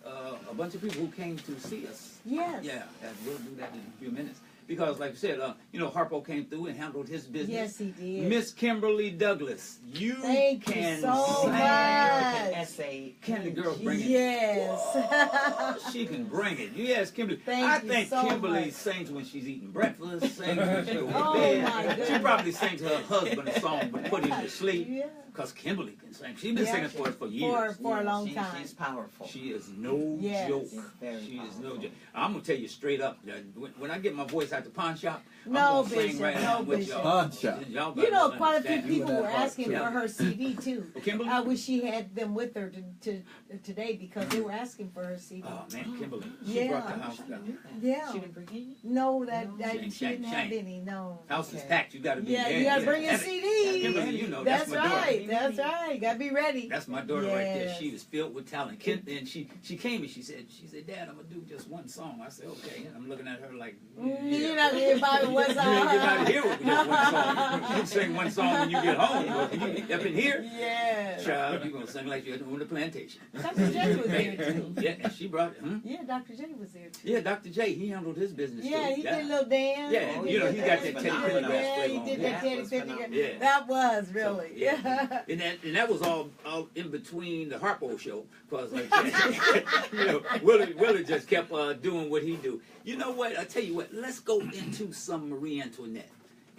Speaker 1: a bunch of people who came to see us.
Speaker 2: Yes.
Speaker 1: Yeah, and we'll do that in a few minutes. Because, like I said, you know, Harpo came through and handled his business.
Speaker 2: Yes, he did.
Speaker 1: Miss Kimberly Douglas, you
Speaker 2: Thank you
Speaker 1: can
Speaker 2: so
Speaker 1: sing.
Speaker 2: much.
Speaker 3: Essay.
Speaker 1: Can the girl bring it?
Speaker 2: Yes.
Speaker 1: She can bring it. You ask Kimberly.
Speaker 2: Thank
Speaker 1: I
Speaker 2: you
Speaker 1: think
Speaker 2: so
Speaker 1: Kimberly
Speaker 2: much.
Speaker 1: sings when she's eating breakfast, sings when she's going to
Speaker 2: Oh,
Speaker 1: bed.
Speaker 2: my goodness.
Speaker 1: She probably sings her husband a song to put him to sleep.
Speaker 2: Yeah.
Speaker 1: Because Kimberly can sing. She's been
Speaker 2: Yeah.
Speaker 1: singing for us for years.
Speaker 2: For a long time.
Speaker 3: She's powerful.
Speaker 1: She is no
Speaker 2: Yes.
Speaker 1: joke.
Speaker 3: She's very
Speaker 1: She is no
Speaker 3: powerful.
Speaker 1: joke. I'm gonna tell you straight up. When I get my voice out the pawn shop,
Speaker 2: No,
Speaker 1: I'm gonna sing
Speaker 2: Bishop,
Speaker 1: right
Speaker 2: no,
Speaker 1: now with
Speaker 2: Bishop.
Speaker 1: y'all.
Speaker 4: Pawn shop.
Speaker 1: Y'all
Speaker 2: You know,
Speaker 1: better
Speaker 2: quite a few
Speaker 1: understand.
Speaker 2: people were asking
Speaker 1: Yeah.
Speaker 2: for her CD too.
Speaker 1: Oh, Kimberly?
Speaker 2: I wish she had them with her to today because they were asking for her CD.
Speaker 1: Oh man, Kimberly. She
Speaker 2: Yeah.
Speaker 1: brought the house down.
Speaker 2: Yeah.
Speaker 3: She didn't bring any?
Speaker 2: No,
Speaker 1: Shame,
Speaker 2: she didn't
Speaker 1: shame,
Speaker 2: have
Speaker 1: shame.
Speaker 2: any. No.
Speaker 1: House is
Speaker 3: Okay.
Speaker 1: packed. You gotta be
Speaker 2: Yeah,
Speaker 1: there.
Speaker 2: you gotta bring your
Speaker 1: Have it.
Speaker 2: CD.
Speaker 1: Kimberly, you know
Speaker 2: That's
Speaker 1: my daughter.
Speaker 2: right. That's right. Gotta be ready.
Speaker 1: That's my daughter right there.
Speaker 2: Yes.
Speaker 1: She was filled with talent. And she came and she said, Dad, I'm gonna do just one song. I said, okay. And I'm looking at her like,
Speaker 2: You're not gonna hear about what's
Speaker 1: You ain't get out
Speaker 2: on.
Speaker 1: of here with just one song. You sing one song when you get home. You up in here,
Speaker 2: Yes.
Speaker 1: child, you're gonna sing like you're on the plantation.
Speaker 2: Dr. J was there too.
Speaker 1: Yeah, she brought it.
Speaker 2: Yeah, Dr. J was there too.
Speaker 1: Yeah, Dr. J, he handled his business
Speaker 2: Yeah,
Speaker 1: too.
Speaker 2: he did a little dance.
Speaker 1: Yeah,
Speaker 3: Oh,
Speaker 1: you know, he got
Speaker 3: that
Speaker 1: that
Speaker 3: was
Speaker 1: Teddy
Speaker 3: phenomenal.
Speaker 1: Pendergrass
Speaker 2: Yeah,
Speaker 1: flavor
Speaker 2: he
Speaker 1: on
Speaker 2: did
Speaker 1: him.
Speaker 2: that Teddy
Speaker 3: was
Speaker 2: Pendergrass.
Speaker 3: phenomenal.
Speaker 1: Yeah.
Speaker 2: That was really.
Speaker 1: Yeah. And that was all in between the Harpo show, cause like you know, Willie just kept doing what he do. You know what? I tell you what. Let's go into some Marie Antoinette.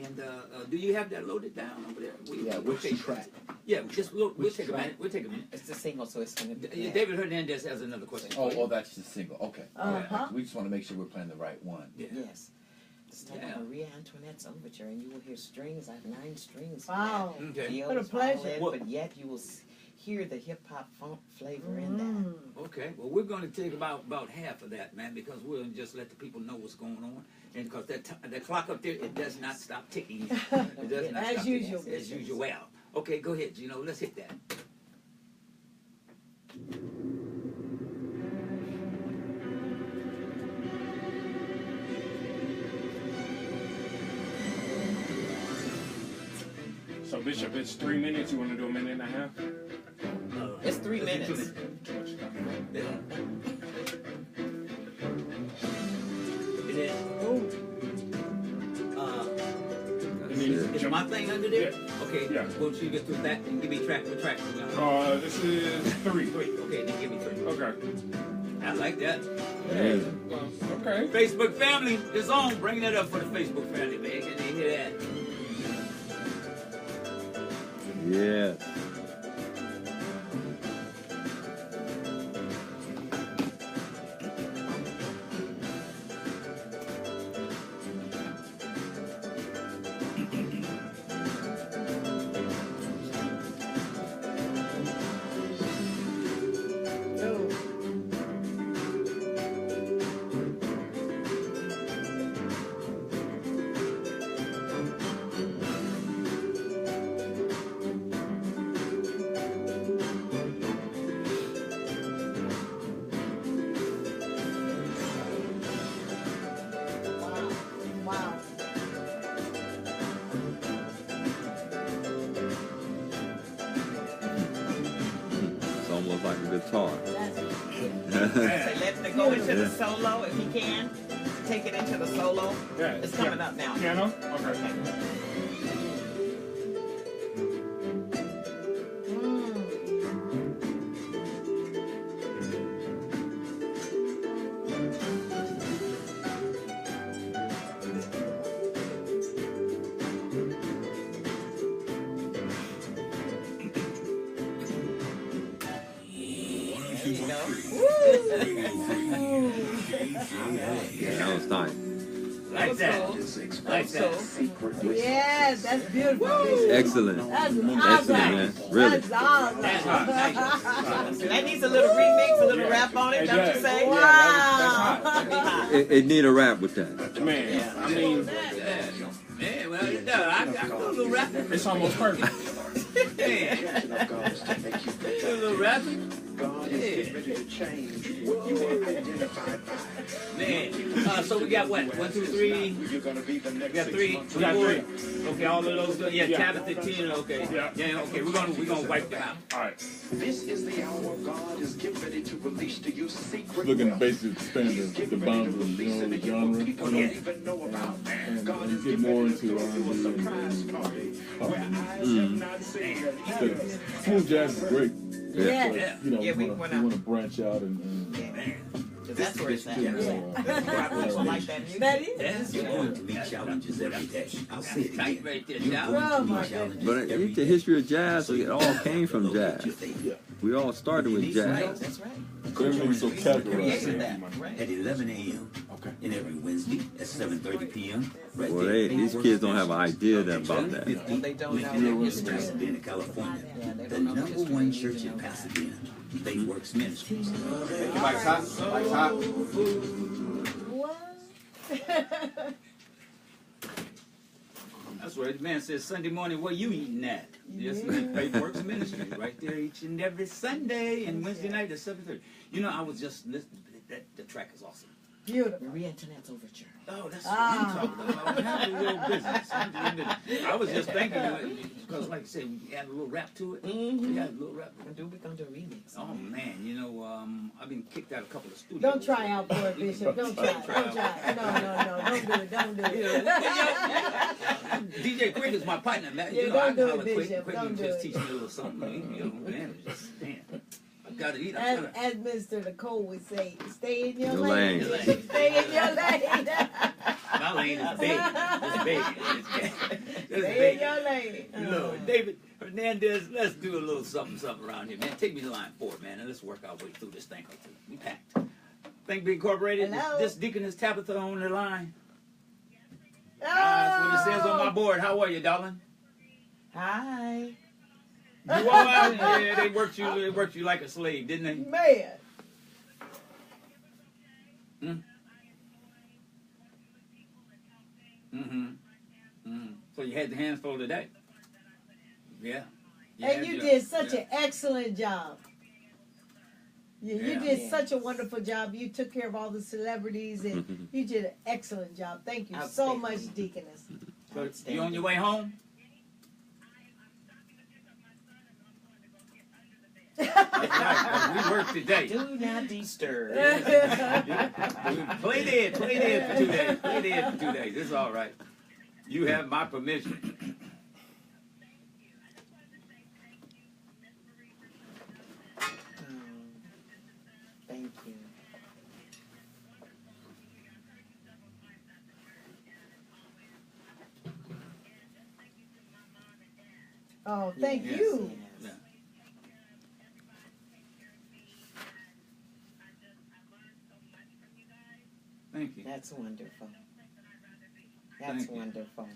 Speaker 1: And do you have that loaded down over there?
Speaker 4: Which track?
Speaker 1: Yeah, we'll
Speaker 4: Which
Speaker 1: take a
Speaker 4: track?
Speaker 1: minute. We'll take a minute.
Speaker 3: It's the single, so it's going to be.
Speaker 1: David Hernandez has another question.
Speaker 4: Oh, that's the single. Okay.
Speaker 2: Uh-huh.
Speaker 4: We just want to make sure we're playing the right one.
Speaker 1: Yeah.
Speaker 3: Yes. It's titled
Speaker 1: Yeah.
Speaker 3: Mariea Antoinette's Overture, and you will hear strings. I have 9 strings.
Speaker 2: Wow.
Speaker 1: Okay.
Speaker 3: The
Speaker 2: What a
Speaker 3: others
Speaker 2: pleasure.
Speaker 3: violin,
Speaker 1: What-
Speaker 3: But yet you will hear the hip hop funk flavor in that.
Speaker 1: Okay. Well, we're going to take about half of that, man, because we'll just let the people know what's going on. And because that clock up there, it does not stop ticking. It does not
Speaker 2: As
Speaker 1: stop
Speaker 2: usual.
Speaker 1: ticking. As usual. Okay, go ahead, Gino. Let's hit that.
Speaker 8: So Bishop, it's 3 minutes. You want to do a minute and a half?
Speaker 3: It's 3 minutes.
Speaker 1: Is my thing under there? Okay.
Speaker 8: Yeah.
Speaker 1: Well, you get through that and give me track. What track?
Speaker 8: This is 3.
Speaker 1: Okay, then give me 3.
Speaker 8: Okay.
Speaker 1: I like that.
Speaker 8: Okay.
Speaker 1: Facebook family is on. Bring that up for the Facebook family, man. Can they hear that?
Speaker 6: Yeah.
Speaker 2: Wow.
Speaker 6: It's almost like a guitar.
Speaker 3: Say, let's go into the solo if he can. Take it into the solo.
Speaker 8: Yeah.
Speaker 3: It's coming up now.
Speaker 8: Piano? Okay.
Speaker 6: That was nice.
Speaker 1: Like that. Like that.
Speaker 2: Yes, that's beautiful. Bishop.
Speaker 6: Excellent.
Speaker 2: That's awesome.
Speaker 6: Excellent, man. Really.
Speaker 2: That's awesome.
Speaker 1: That's hot.
Speaker 3: That needs a little remix, a little rap on it, don't you say?
Speaker 2: Wow.
Speaker 6: It need a rap with that.
Speaker 8: Man, I mean,
Speaker 1: Man, well, it does. I got a little rap.
Speaker 8: it's almost perfect.
Speaker 1: Man. A little rap. Man, so we got what? 1, 2, 3. We got 3.
Speaker 8: We got 3.
Speaker 1: Okay, all of those. Yeah,
Speaker 8: Yeah.
Speaker 1: Tabitha, Tina. Okay.
Speaker 8: Yeah.
Speaker 1: Okay. We're gonna wipe them out.
Speaker 8: All right.
Speaker 7: This is the hour God is getting ready to release to you secret.
Speaker 10: Looking to basically expand the boundaries, the genre,
Speaker 7: People don't even know about.
Speaker 10: and
Speaker 7: God is
Speaker 10: get more into R&B and smooth jazz is great.
Speaker 2: Yes.
Speaker 10: But, you know,
Speaker 3: Yeah, we
Speaker 10: you
Speaker 3: wanna-
Speaker 10: want to branch out and
Speaker 3: That's where it's at.
Speaker 10: get
Speaker 3: That's why people like that music.
Speaker 2: That is.
Speaker 1: Yes.
Speaker 9: You're going to meet challenges every day. I'll say it
Speaker 1: Tight
Speaker 9: again.
Speaker 1: right there,
Speaker 9: You're
Speaker 1: Down.
Speaker 9: going
Speaker 2: Oh,
Speaker 9: to
Speaker 2: my
Speaker 9: meet challenges
Speaker 6: But
Speaker 9: every
Speaker 6: in the
Speaker 9: day.
Speaker 6: history of jazz, it all came from
Speaker 9: Look at
Speaker 6: jazz.
Speaker 9: your faith.
Speaker 6: We all started with jazz.
Speaker 3: That's right.
Speaker 10: everything's so
Speaker 3: Created
Speaker 10: categorized.
Speaker 3: that. Right.
Speaker 9: At 11 a.m.
Speaker 10: Okay.
Speaker 9: and every Wednesday at 7:30 p.m. Right
Speaker 6: Well,
Speaker 9: there.
Speaker 6: these kids don't have an idea about that.
Speaker 3: They don't know
Speaker 9: With
Speaker 3: their
Speaker 9: you,
Speaker 3: history.
Speaker 9: Pasadena, California.
Speaker 3: Yeah, they
Speaker 9: The
Speaker 3: don't know the
Speaker 9: number
Speaker 3: history.
Speaker 9: one church in Pasadena. Faith Works Ministries.
Speaker 4: Mike's hot. Mike's hot.
Speaker 2: What?
Speaker 1: That's where the man says Sunday morning, where you eating at? Yes, Faith Works Ministry, right there each and every Sunday and Wednesday night at 7:30. You know, I was just listening. The track is awesome.
Speaker 2: Beautiful.
Speaker 3: Maria Antoinette's Overture.
Speaker 1: Oh, that's what I'm talking about. Handle your business. Handle your business. I was just thinking, because like I said, we add a little rap to it. We got a little rap.
Speaker 3: We're gonna do a remix.
Speaker 1: Oh man, you know, I've been kicked out of a couple of studios.
Speaker 2: Don't try out for it, Bishop. Don't try. Don't try. No. Don't do it. Don't do it.
Speaker 1: DJ Quick is my partner, man.
Speaker 2: Yeah,
Speaker 1: You know,
Speaker 2: don't
Speaker 1: I
Speaker 2: do it,
Speaker 1: holler Quick.
Speaker 2: Bishop.
Speaker 1: Quick
Speaker 2: Don't
Speaker 1: can
Speaker 2: do
Speaker 1: just
Speaker 2: it.
Speaker 1: teach me a little something. You know, man, it's just, man, I gotta eat. I'm
Speaker 2: As,
Speaker 1: trying
Speaker 2: as Mr. Nicole would say, stay in your
Speaker 6: Your
Speaker 2: lane.
Speaker 6: lane.
Speaker 2: Bishop. Stay in your lane.
Speaker 1: my lane is big. It's big. It's
Speaker 2: Stay in
Speaker 1: big.
Speaker 2: your lane.
Speaker 1: Lord, David Hernandez, let's do a little something around here, man. Take me to line 4, man, and let's work our way through this thing. We packed. Think Big Incorporated.
Speaker 2: Hello?
Speaker 1: This Deaconess Tabitha on the line.
Speaker 2: Oh.
Speaker 1: That's what it says on my board. How are you, darling?
Speaker 3: Hi.
Speaker 1: You all right? Yeah, they worked you like a slave, didn't they?
Speaker 2: Man.
Speaker 1: So you had the hands full today. Yeah.
Speaker 2: And you did such an excellent job. You
Speaker 1: Yeah.
Speaker 2: did such a wonderful job. You took care of all the celebrities, and you did an excellent job. Thank you so
Speaker 3: Outstanding.
Speaker 2: much, Deaconess.
Speaker 1: So you on your way home? That's right. We work today.
Speaker 3: Do not disturb.
Speaker 1: Play dead for 2 days. Play dead for 2 days. It's all right. You have my permission.
Speaker 3: Thank you.
Speaker 2: Oh, thank
Speaker 1: Yes.
Speaker 2: you.
Speaker 1: Yeah. Thank you.
Speaker 3: That's wonderful.
Speaker 1: Thank
Speaker 3: That's
Speaker 1: you.
Speaker 3: wonderful.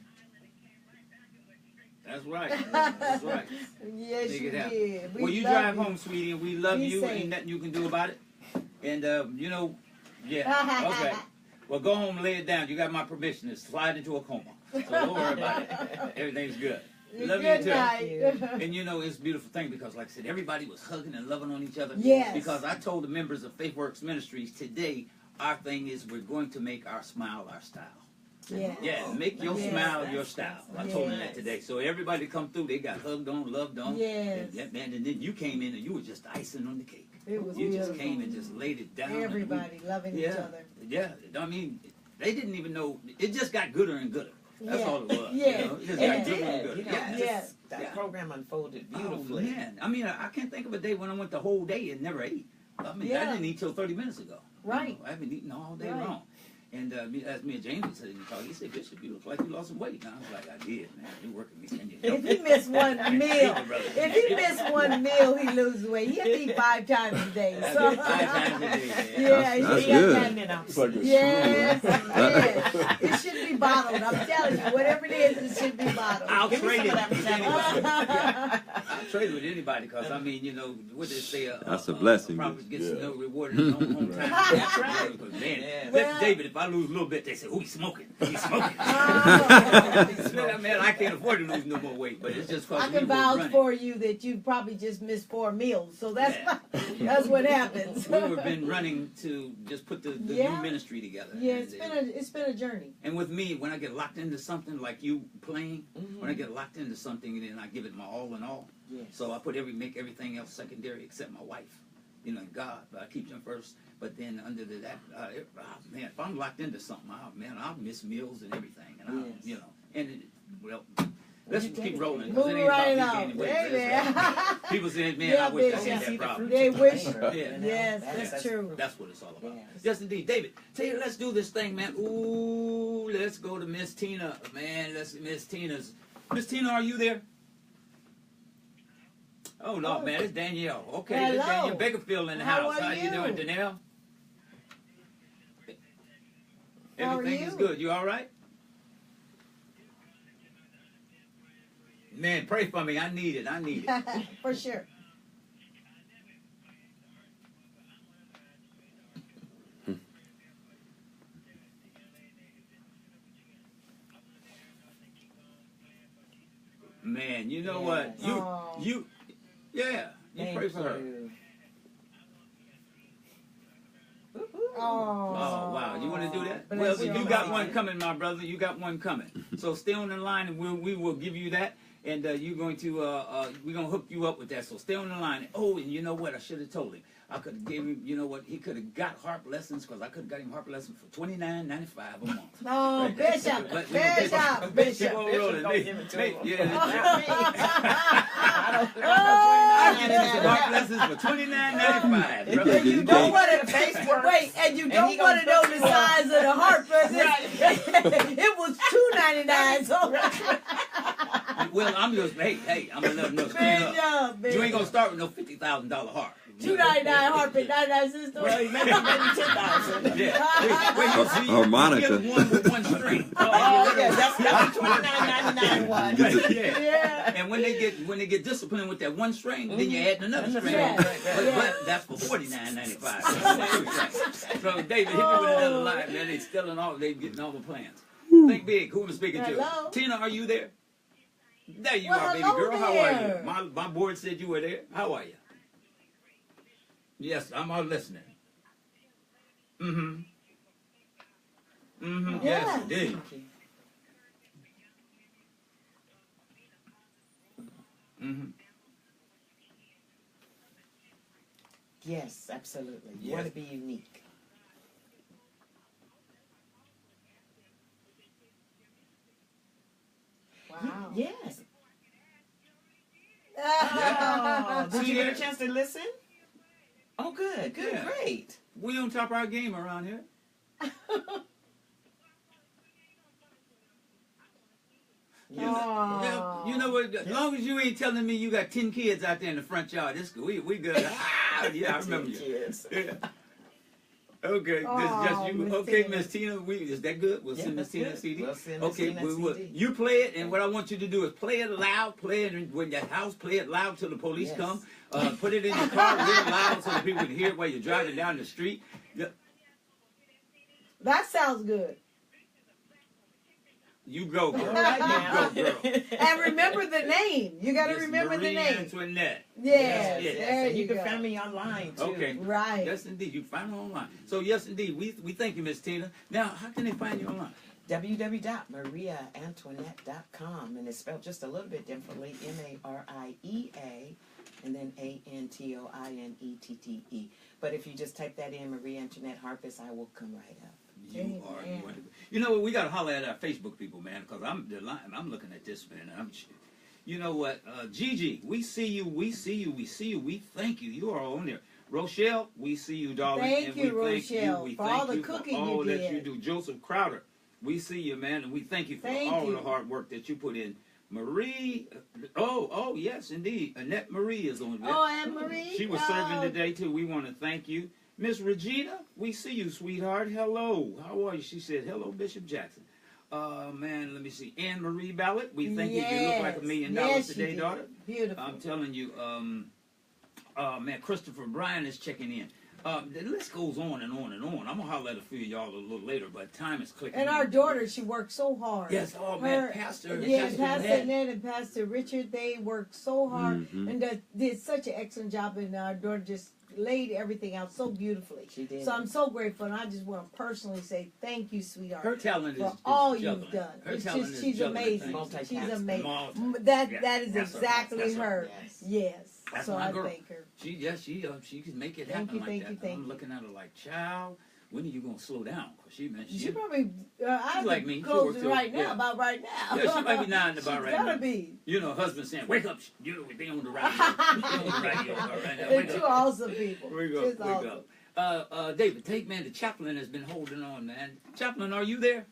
Speaker 1: That's right. That's right.
Speaker 2: Yes,
Speaker 1: Make
Speaker 2: you
Speaker 1: it happen.
Speaker 2: did.
Speaker 1: Well, you
Speaker 2: love
Speaker 1: drive home, sweetie, and we love
Speaker 2: Be
Speaker 1: you.
Speaker 2: safe.
Speaker 1: Ain't nothing you can do about it. And, you know, yeah, okay. Well, go home and lay it down. You got my permission to slide into a coma. So don't worry about it. Everything's good. Love
Speaker 2: Good
Speaker 1: you too.
Speaker 2: night.
Speaker 1: And you know, it's a beautiful thing because, like I said, everybody was hugging and loving on each other.
Speaker 2: Yes.
Speaker 1: Because I told the members of FaithWorks Ministries today, our thing is we're going to make our smile our style.
Speaker 2: Yeah.
Speaker 1: Yeah, make your
Speaker 2: Yes.
Speaker 1: smile your style. I told them that
Speaker 2: Yes.
Speaker 1: today. So everybody come through, they got hugged on, loved on.
Speaker 2: Yes.
Speaker 1: And, man, and then you came in and you were just icing on the cake.
Speaker 2: It was
Speaker 1: You
Speaker 2: beautiful.
Speaker 1: just came and just laid it down. and we-
Speaker 2: Everybody loving each other.
Speaker 1: Yeah, I mean, they didn't even know. It just got gooder and gooder. That's
Speaker 2: Yeah.
Speaker 1: all it was.
Speaker 2: Yeah.
Speaker 1: You know? It just
Speaker 3: It
Speaker 1: got gooder and
Speaker 3: did.
Speaker 1: gooder.
Speaker 3: You know,
Speaker 1: Yeah.
Speaker 3: just, that
Speaker 1: Yeah.
Speaker 3: program unfolded
Speaker 1: Oh,
Speaker 3: beautifully.
Speaker 1: man. I mean, I can't think of a day when I went the whole day and never ate. I mean, I
Speaker 2: Yeah.
Speaker 1: didn't eat till 30 minutes ago.
Speaker 2: Right.
Speaker 1: You know, I haven't eaten all day
Speaker 2: Right.
Speaker 1: long. And as me and James said in the talk, he said, Bishop, you look like you lost some weight. And I was like, I did, man. You're working me. Can you help
Speaker 2: If
Speaker 1: me?
Speaker 2: he missed one meal,
Speaker 1: brother.
Speaker 2: if he missed one meal, he loses weight. He eat 5 times a day.
Speaker 1: I
Speaker 2: So,
Speaker 1: did 5 times a day, man.
Speaker 2: yeah,
Speaker 6: That's
Speaker 2: he
Speaker 6: good.
Speaker 10: It's like a
Speaker 2: Yes, yes. It should be bottled. I'm telling you, whatever it is, it should be bottled.
Speaker 1: I'll
Speaker 3: Give me
Speaker 1: trade
Speaker 3: some
Speaker 1: it
Speaker 3: of that
Speaker 1: with anybody.
Speaker 3: Patella.
Speaker 1: I'll trade it with anybody because, I mean, you know, what they say,
Speaker 6: That's a blessing.
Speaker 1: prophet gets
Speaker 10: Yeah.
Speaker 1: no reward in his own time.
Speaker 3: That's right.
Speaker 1: Because, man,
Speaker 3: Yeah.
Speaker 1: that's David, if I lose a little bit, they say, oh, he's smoking. He's smoking.
Speaker 2: Oh.
Speaker 1: Man, I can't afford to lose no more weight, but it's just
Speaker 2: I
Speaker 1: because we
Speaker 2: can
Speaker 1: were
Speaker 2: vouch
Speaker 1: running.
Speaker 2: for you that you probably just missed 4 meals, so that's
Speaker 1: Yeah.
Speaker 2: that's what happens.
Speaker 1: We've been running to just put the
Speaker 2: Yeah.
Speaker 1: new ministry together.
Speaker 2: Yeah,
Speaker 1: And,
Speaker 2: it's been a journey.
Speaker 1: and with me, when I get locked into something like you playing,
Speaker 3: Mhm.
Speaker 1: when I get locked into something, then I give it my all in all.
Speaker 3: Yes.
Speaker 1: So I make everything else secondary except my wife, you know, and God. But I keep them first. But then under that, man, if I'm locked into something, I'll miss meals and everything, and
Speaker 3: Yes.
Speaker 1: you know, and let's keep rolling. 'cause
Speaker 2: Moving
Speaker 1: it ain't
Speaker 2: right
Speaker 1: about me
Speaker 2: along.
Speaker 1: gaining weight.
Speaker 2: Hey,
Speaker 1: That's
Speaker 2: man.
Speaker 1: right. People saying, man,
Speaker 2: Yeah,
Speaker 1: I wish I
Speaker 2: Bishop.
Speaker 1: had
Speaker 3: See
Speaker 1: that
Speaker 3: the
Speaker 1: problem.
Speaker 3: fruit
Speaker 2: They
Speaker 3: of the
Speaker 2: wish-
Speaker 3: labor,
Speaker 1: Yeah.
Speaker 3: you know?
Speaker 2: Yes, that's true.
Speaker 1: That's what it's all about.
Speaker 3: Yes.
Speaker 1: Yes, indeed. David, tell you, let's do this thing, man. Ooh, let's go to Miss Tina. Man, Miss Tina's. Miss Tina, are you there? Oh, no, man, it's Danielle. Okay, it's
Speaker 2: Hello.
Speaker 1: Danielle Bakerfield in the
Speaker 2: How
Speaker 1: house.
Speaker 2: are
Speaker 1: How you
Speaker 2: you?
Speaker 1: doing, Danielle?
Speaker 2: How are
Speaker 1: Everything is
Speaker 2: you?
Speaker 1: good. You all right? Man, pray for me. I need it. I need it.
Speaker 2: For sure.
Speaker 1: Man, you know
Speaker 3: Yes.
Speaker 1: what?
Speaker 2: Oh.
Speaker 1: You
Speaker 3: Thank
Speaker 1: pray for her.
Speaker 3: you.
Speaker 1: Oh, wow. You want to do that?
Speaker 2: Bless
Speaker 1: Well,
Speaker 2: your
Speaker 1: you got
Speaker 2: heart.
Speaker 1: one coming, my brother. You got one coming. So stay on the line, and we will give you that. And you're going to, we're going to hook you up with that. So stay on the line. Oh, and you know what? I should have told him. I could have gave him, you know what? He could have got harp lessons because I could have got him harp lessons for $29.95 a month.
Speaker 2: Oh,
Speaker 1: Right.
Speaker 2: Bishop,
Speaker 1: But,
Speaker 2: Bishop,
Speaker 1: Bishop,
Speaker 2: Bishop.
Speaker 3: don't give it to him.
Speaker 1: Yeah.
Speaker 2: Oh,
Speaker 1: I get you some harp lessons for $29.95, brother.
Speaker 2: And you
Speaker 6: You
Speaker 2: don't
Speaker 6: can't-
Speaker 2: want to
Speaker 3: Face works.
Speaker 2: wait, and you
Speaker 3: And
Speaker 2: don't
Speaker 3: he
Speaker 2: want to
Speaker 3: gonna
Speaker 2: know
Speaker 3: hook
Speaker 2: the
Speaker 3: you up.
Speaker 2: size of the harp. It was $2.99. So
Speaker 1: Well, I'm just, hey, I'm going to let him know. straight
Speaker 2: Bishop,
Speaker 1: up. You ain't
Speaker 2: Bishop.
Speaker 1: gonna start with no $50,000 harp.
Speaker 2: $2.99 harp and 99 cents.
Speaker 3: Well, maybe 10,000.
Speaker 1: Yeah. Wait, see,
Speaker 6: Harmonica.
Speaker 1: you get one with one string.
Speaker 3: Oh, yeah, that's the $29.99 one.
Speaker 1: Yeah.
Speaker 2: Yeah.
Speaker 1: And when they get disciplined with that one string, then you add another string.
Speaker 2: Yeah.
Speaker 1: But that's for $49.95. So David, hit me with another line, man. They stealing all. They getting all the plans. Think big. Who am I speaking to?
Speaker 2: Hello?
Speaker 1: Tina, are you there? There you
Speaker 2: Well,
Speaker 1: are, baby
Speaker 2: hello
Speaker 1: girl. How are
Speaker 2: there.
Speaker 1: you? My board said you were there. How are you? Yes, I'm all listening. Mm-hmm. Mm-hmm. Yes,
Speaker 2: Yes.
Speaker 1: indeed. Mm-hmm.
Speaker 3: Yes, absolutely. You
Speaker 1: Yes.
Speaker 3: want to be unique.
Speaker 2: Wow.
Speaker 3: Yes.
Speaker 2: Ah.
Speaker 3: Did you
Speaker 1: See
Speaker 3: get a
Speaker 1: that?
Speaker 3: chance to listen? Oh, good, good,
Speaker 1: Yeah.
Speaker 3: great.
Speaker 1: We on top of our game around here.
Speaker 3: Yes.
Speaker 2: Aw.
Speaker 1: You know what? As long as you ain't telling me you got 10 kids out there in the front yard, this we good. Ah, yeah, I remember you.
Speaker 3: Kids.
Speaker 1: Yeah. Okay,
Speaker 2: Aw,
Speaker 1: just you.
Speaker 2: Miss
Speaker 1: Okay,
Speaker 2: Tina.
Speaker 1: Miss Tina, is that good? We'll
Speaker 3: Yeah,
Speaker 1: send Miss
Speaker 3: that's
Speaker 1: Tina a
Speaker 3: good.
Speaker 1: CD.
Speaker 3: We'll send Miss
Speaker 1: Okay,
Speaker 3: Tina a CD.
Speaker 1: you play it, and what I want you to do is play it loud, play it when your house, play it loud till the police
Speaker 3: Yes.
Speaker 1: come. Put it in your car real loud so that people can hear it while you're driving down the street. Yeah,
Speaker 2: That sounds good.
Speaker 1: you go, girl.
Speaker 3: All right now.
Speaker 1: You go, girl.
Speaker 2: And remember the name. You got to
Speaker 1: Yes,
Speaker 2: remember the
Speaker 1: Mariea
Speaker 2: name.
Speaker 1: Antoinette.
Speaker 2: Yes,
Speaker 1: Yes,
Speaker 2: there
Speaker 3: And
Speaker 2: you
Speaker 3: you can
Speaker 2: go.
Speaker 3: find me online too.
Speaker 1: Okay.
Speaker 2: Right.
Speaker 1: Yes, indeed. You can find her online. So, yes, indeed. We thank you, Miss Tina. Now, how can they find you online?
Speaker 3: www.mariaantoinette.com, and it's spelled just a little bit differently, Mariea, and then Antoinette. But if you just type that in, Mariea Antoinette Harpus, I will come right up.
Speaker 1: You
Speaker 2: Amen.
Speaker 1: are wonderful. You know what? We got to holler at our Facebook people, man, because I'm looking at this, man. You know what? Gigi, we see you. We thank you. You are on there. Rochelle, we see you, darling.
Speaker 2: Thank
Speaker 1: and
Speaker 2: you,
Speaker 1: we thank
Speaker 2: Rochelle,
Speaker 1: you. We
Speaker 2: for
Speaker 1: thank
Speaker 2: all the
Speaker 1: you
Speaker 2: cooking
Speaker 1: for all
Speaker 2: you
Speaker 1: that you
Speaker 2: did.
Speaker 1: do. Joseph Crowder, we see you, man, and we thank you for
Speaker 2: Thank
Speaker 1: all
Speaker 2: you.
Speaker 1: the hard work that you put in. Marie, oh, yes, indeed. Annette Marie is on there.
Speaker 2: Oh, Anne Marie.
Speaker 1: She was serving today, too. We want to thank you. Miss Regina, we see you, sweetheart. Hello. How are you? She said, hello, Bishop Jackson. Man, let me see. Anne Marie Ballard, we thank you. You look like $1 million
Speaker 2: Yes,
Speaker 1: today,
Speaker 2: you
Speaker 1: daughter.
Speaker 2: did. Beautiful.
Speaker 1: I'm telling you, man, Christopher Bryan is checking in. The list goes on and on and on. I'm going to holler at a few of y'all a little later, but time is clicking.
Speaker 2: And our daughter, she worked so hard.
Speaker 1: Yes, oh, man, Pastor.
Speaker 2: Yeah,
Speaker 1: Pastor
Speaker 2: Pastor
Speaker 1: Ned.
Speaker 2: Ned and Pastor Richard, they worked so hard
Speaker 6: Mhm.
Speaker 2: and did such an excellent job. And our daughter just laid everything out so beautifully.
Speaker 3: She did.
Speaker 2: So I'm so grateful, and I just want to personally say thank you, sweetheart,
Speaker 1: Her talent
Speaker 2: for
Speaker 1: is
Speaker 2: all
Speaker 1: juggling.
Speaker 2: you've done.
Speaker 1: Her
Speaker 2: It's
Speaker 1: talent
Speaker 2: just,
Speaker 1: is
Speaker 2: she's
Speaker 1: juggling
Speaker 2: amazing.
Speaker 1: things.
Speaker 2: She's
Speaker 3: Multitasking.
Speaker 2: amazing.
Speaker 1: Multi-
Speaker 2: That
Speaker 1: Yeah,
Speaker 2: that is
Speaker 1: that's her.
Speaker 2: exactly
Speaker 1: That's her.
Speaker 2: her.
Speaker 3: Yes.
Speaker 2: Yes.
Speaker 1: That's
Speaker 2: So
Speaker 1: my
Speaker 2: I
Speaker 1: girl.
Speaker 2: thank her.
Speaker 1: She can make it
Speaker 2: Thank
Speaker 1: happen
Speaker 2: you,
Speaker 1: like
Speaker 2: thank
Speaker 1: that.
Speaker 2: you, thank
Speaker 1: I'm
Speaker 2: you.
Speaker 1: looking at her like, child, when are you gonna slow down? 'Cause she
Speaker 2: She probably, I
Speaker 1: She's like me. She
Speaker 2: close
Speaker 1: works
Speaker 2: it
Speaker 1: till-
Speaker 2: right now,
Speaker 1: yeah.
Speaker 2: about right now.
Speaker 1: Yeah, she might be nodding about
Speaker 2: She's
Speaker 1: right
Speaker 2: gotta
Speaker 1: now.
Speaker 2: be.
Speaker 1: You know, husband saying, "Wake up! You know, they on the radio. They on the radio right now.
Speaker 2: They're
Speaker 1: Wake
Speaker 2: two
Speaker 1: up.
Speaker 2: awesome people.
Speaker 1: Wake up!
Speaker 2: Just
Speaker 1: Wake
Speaker 2: awesome.
Speaker 1: up!" David, take man. The chaplain has been holding on, man. Chaplain, are you there?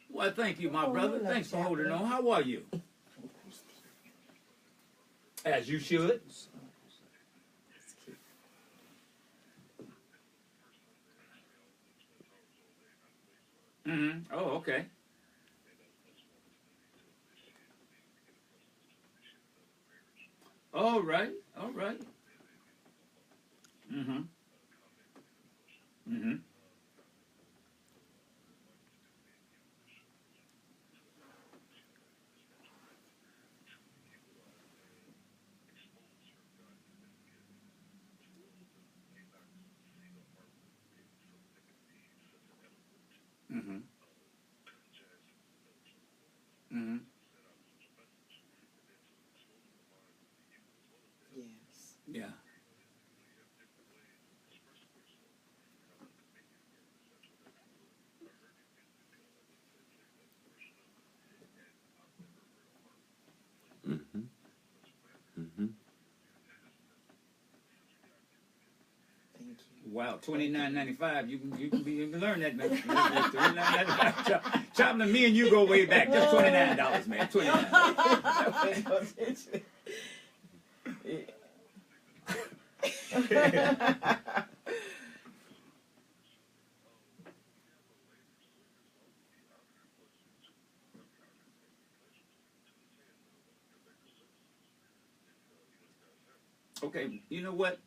Speaker 1: Well, thank you, my
Speaker 2: Oh,
Speaker 1: brother.
Speaker 2: hello,
Speaker 1: Thanks for holding
Speaker 2: Chaplain.
Speaker 1: on. How are you? As you should. Oh, okay. All right. All right. Mm-hmm. Mm-hmm. Mm-hmm. Mm-hmm.
Speaker 3: Yes.
Speaker 1: Yeah.
Speaker 6: Mhm. Mhm.
Speaker 3: Thank you.
Speaker 1: Wow, $29.95. You can learn that, man. $29.95. Chopping me and you go way back. Just $29, man. $29. Okay, you know what?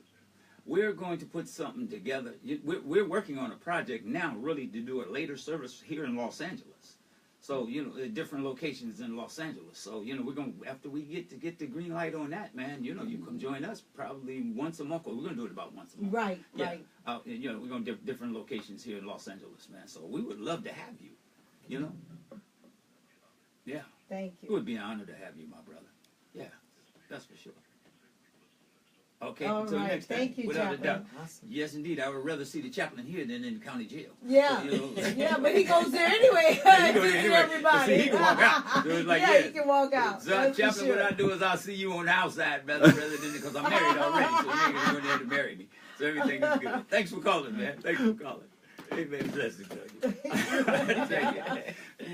Speaker 1: We're going to put something together. We're working on a project now, really, to do a later service here in Los Angeles. So, you know, at different locations in Los Angeles. So, you know, we're going to, after we get the green light on that, man, you know, you come join us probably once a month, or we're going to do it about once a month.
Speaker 2: Right,
Speaker 1: Yeah.
Speaker 2: right.
Speaker 1: You know, we're going to do different locations here in Los Angeles, man. So we would love to have you, you know. Yeah.
Speaker 2: Thank
Speaker 1: It
Speaker 2: you.
Speaker 1: would be an honor to have you, my brother. Yeah, that's for sure. Okay,
Speaker 2: All
Speaker 1: until
Speaker 2: right.
Speaker 1: next time.
Speaker 2: Thank you,
Speaker 1: Without a
Speaker 2: Chaplain.
Speaker 1: doubt. Yes, indeed. I would rather see the chaplain here than in the county jail.
Speaker 2: Yeah,
Speaker 1: So, you know,
Speaker 2: yeah, but he goes there anyway.
Speaker 1: Yeah, he goes
Speaker 2: to
Speaker 1: there
Speaker 2: see
Speaker 1: anyway.
Speaker 2: everybody.
Speaker 1: See, he can walk out. So it's like,
Speaker 2: yeah, he can walk out.
Speaker 1: So,
Speaker 2: That's for
Speaker 1: chaplain,
Speaker 2: sure.
Speaker 1: what I do is I'll see you on the outside rather than because I'm married already. So niggas are going there to marry me. So everything is good. Thanks for calling, man. Thanks for calling. Amen. Blessings to you. I tell you.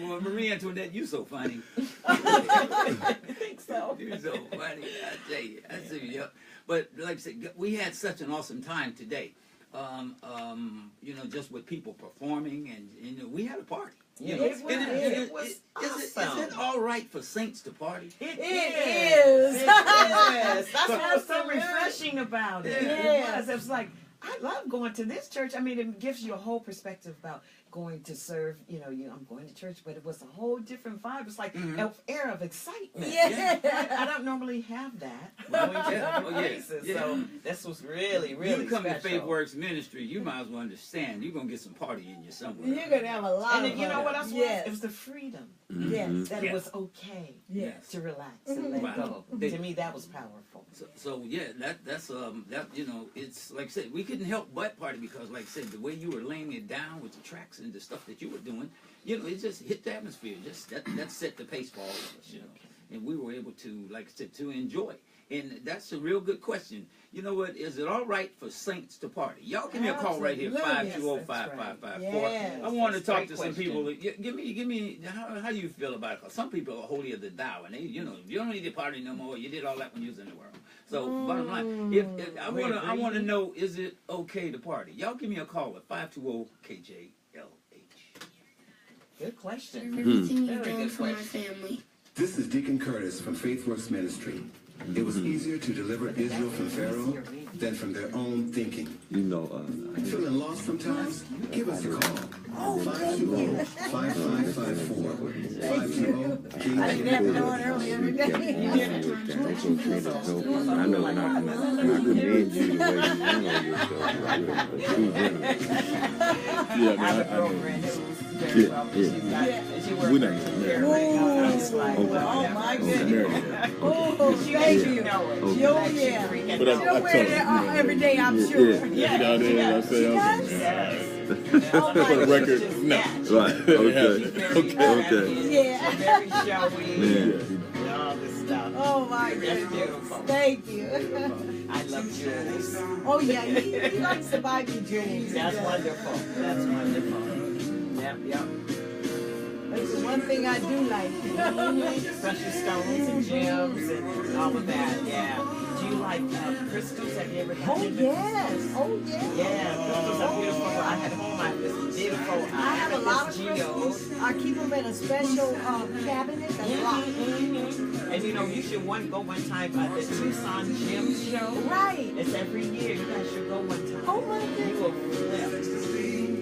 Speaker 1: Well, Mariea Antoinette, you so funny.
Speaker 3: I think so.
Speaker 1: You're so funny. I tell you. I see you. But like I said, we had such an awesome time today. You know, just with people performing, and you know, we had a party. You know,
Speaker 3: It was awesome.
Speaker 1: Is it all right for saints to party?
Speaker 3: It
Speaker 2: is.
Speaker 3: It is. That's what was so
Speaker 2: Absolutely.
Speaker 3: refreshing about it.
Speaker 2: Yes.
Speaker 3: It was like, I love going to this church. I mean, it gives you a whole perspective about going to serve. You know, I'm going to church, but it was a whole different vibe. It's like an air of excitement.
Speaker 2: Yeah.
Speaker 3: I don't normally have that going to other places. So this was really, really
Speaker 1: You come
Speaker 3: special.
Speaker 1: to Faith Works Ministry, you might as well understand you're gonna get some party in you somewhere.
Speaker 2: You're going to have a lot
Speaker 3: And
Speaker 2: of
Speaker 3: then, you know
Speaker 2: fun.
Speaker 3: what else was?
Speaker 2: Yes.
Speaker 3: It was the freedom
Speaker 2: Yes.
Speaker 3: that it was okay
Speaker 2: Yes.
Speaker 3: to relax and let
Speaker 1: Wow.
Speaker 3: go. To me, that was powerful.
Speaker 1: So yeah, that's that you know, it's like I said, we couldn't help but party because like I said, the way you were laying it down with the tracks and the stuff that you were doing, you know, it just hit the atmosphere. Just that set the pace for all of us, you know. And we were able to, like I said, to enjoy. And that's a real good question. You know what? Is it all right for saints to party? Y'all give me a call right here,
Speaker 2: Absolutely.
Speaker 1: 520-5554.
Speaker 2: Yes.
Speaker 1: I want to
Speaker 3: That's a
Speaker 1: talk
Speaker 3: great
Speaker 1: to some
Speaker 3: question.
Speaker 1: people. Give me. How do you feel about it? 'Cause some people are holy of the thou, and they, you know, you don't need to party no more. You did all that when you was in the world. So bottom line, if I want to know, is it okay to party? Y'all give me a call at 520-KJLH.
Speaker 3: Good question.
Speaker 11: Everything you've
Speaker 3: Very
Speaker 11: done
Speaker 3: good
Speaker 11: for my
Speaker 3: question.
Speaker 11: family.
Speaker 12: This is Deacon Curtis from FaithWorks Ministry. It was easier to deliver Israel from Pharaoh than from their own thinking.
Speaker 6: You know,
Speaker 12: Feeling lost sometimes? Give us a call. 520-5554. 520-KJLH.
Speaker 2: I didn't have to know it earlier today.
Speaker 6: that's okay though. I know, and I commend you the way you handle yourself. You're a true gentleman.
Speaker 10: Yeah,
Speaker 3: I have a
Speaker 10: man, I
Speaker 3: girlfriend
Speaker 10: know.
Speaker 3: who's very well. She's got, she works
Speaker 10: We're
Speaker 3: with
Speaker 10: not
Speaker 3: very
Speaker 10: married.
Speaker 3: I was like,
Speaker 2: Oh,
Speaker 3: well,
Speaker 2: my
Speaker 10: Okay,
Speaker 2: goodness.
Speaker 10: married.
Speaker 2: Oh,
Speaker 3: she
Speaker 2: thank
Speaker 3: lets
Speaker 2: you.
Speaker 3: you know it.
Speaker 2: Oh,
Speaker 3: She lets you
Speaker 2: yeah.
Speaker 3: freaking
Speaker 10: But
Speaker 3: know.
Speaker 2: She'll
Speaker 10: I
Speaker 2: wear
Speaker 10: told
Speaker 2: that
Speaker 10: her,
Speaker 2: every day, I'm sure.
Speaker 3: Yeah,
Speaker 10: Get out
Speaker 3: she
Speaker 10: there, I
Speaker 3: does.
Speaker 10: say,
Speaker 2: She
Speaker 10: okay,
Speaker 2: does?
Speaker 3: Yes.
Speaker 2: Oh, my
Speaker 10: For the record,
Speaker 2: goodness.
Speaker 10: no.
Speaker 6: Right,
Speaker 3: She's
Speaker 6: okay.
Speaker 3: very
Speaker 6: Okay.
Speaker 2: Yeah.
Speaker 3: She's very showy.
Speaker 6: Yeah.
Speaker 3: And all this stuff.
Speaker 2: Oh, my
Speaker 3: That's
Speaker 2: goodness.
Speaker 3: beautiful.
Speaker 2: Thank you.
Speaker 3: I love jewels.
Speaker 2: Oh, yeah, he likes to buy me jewels.
Speaker 3: That's wonderful. That's wonderful. Yep.
Speaker 2: That's the one thing I do like.
Speaker 3: Precious stones and gems and all of that. Yeah. Do you like crystals? Have you ever done
Speaker 2: Oh,
Speaker 3: it?
Speaker 2: yes. Oh, yes.
Speaker 3: Yeah, crystals are beautiful. I had this beautiful.
Speaker 2: I have a lot of
Speaker 3: geodes.
Speaker 2: crystals. I keep them in a special cabinet that's locked.
Speaker 3: And you know, you should go one time at the Tucson Gem Show.
Speaker 2: Right.
Speaker 3: It's every year. You guys should go one time.
Speaker 2: Oh, my
Speaker 3: You
Speaker 2: goodness.
Speaker 3: will flip.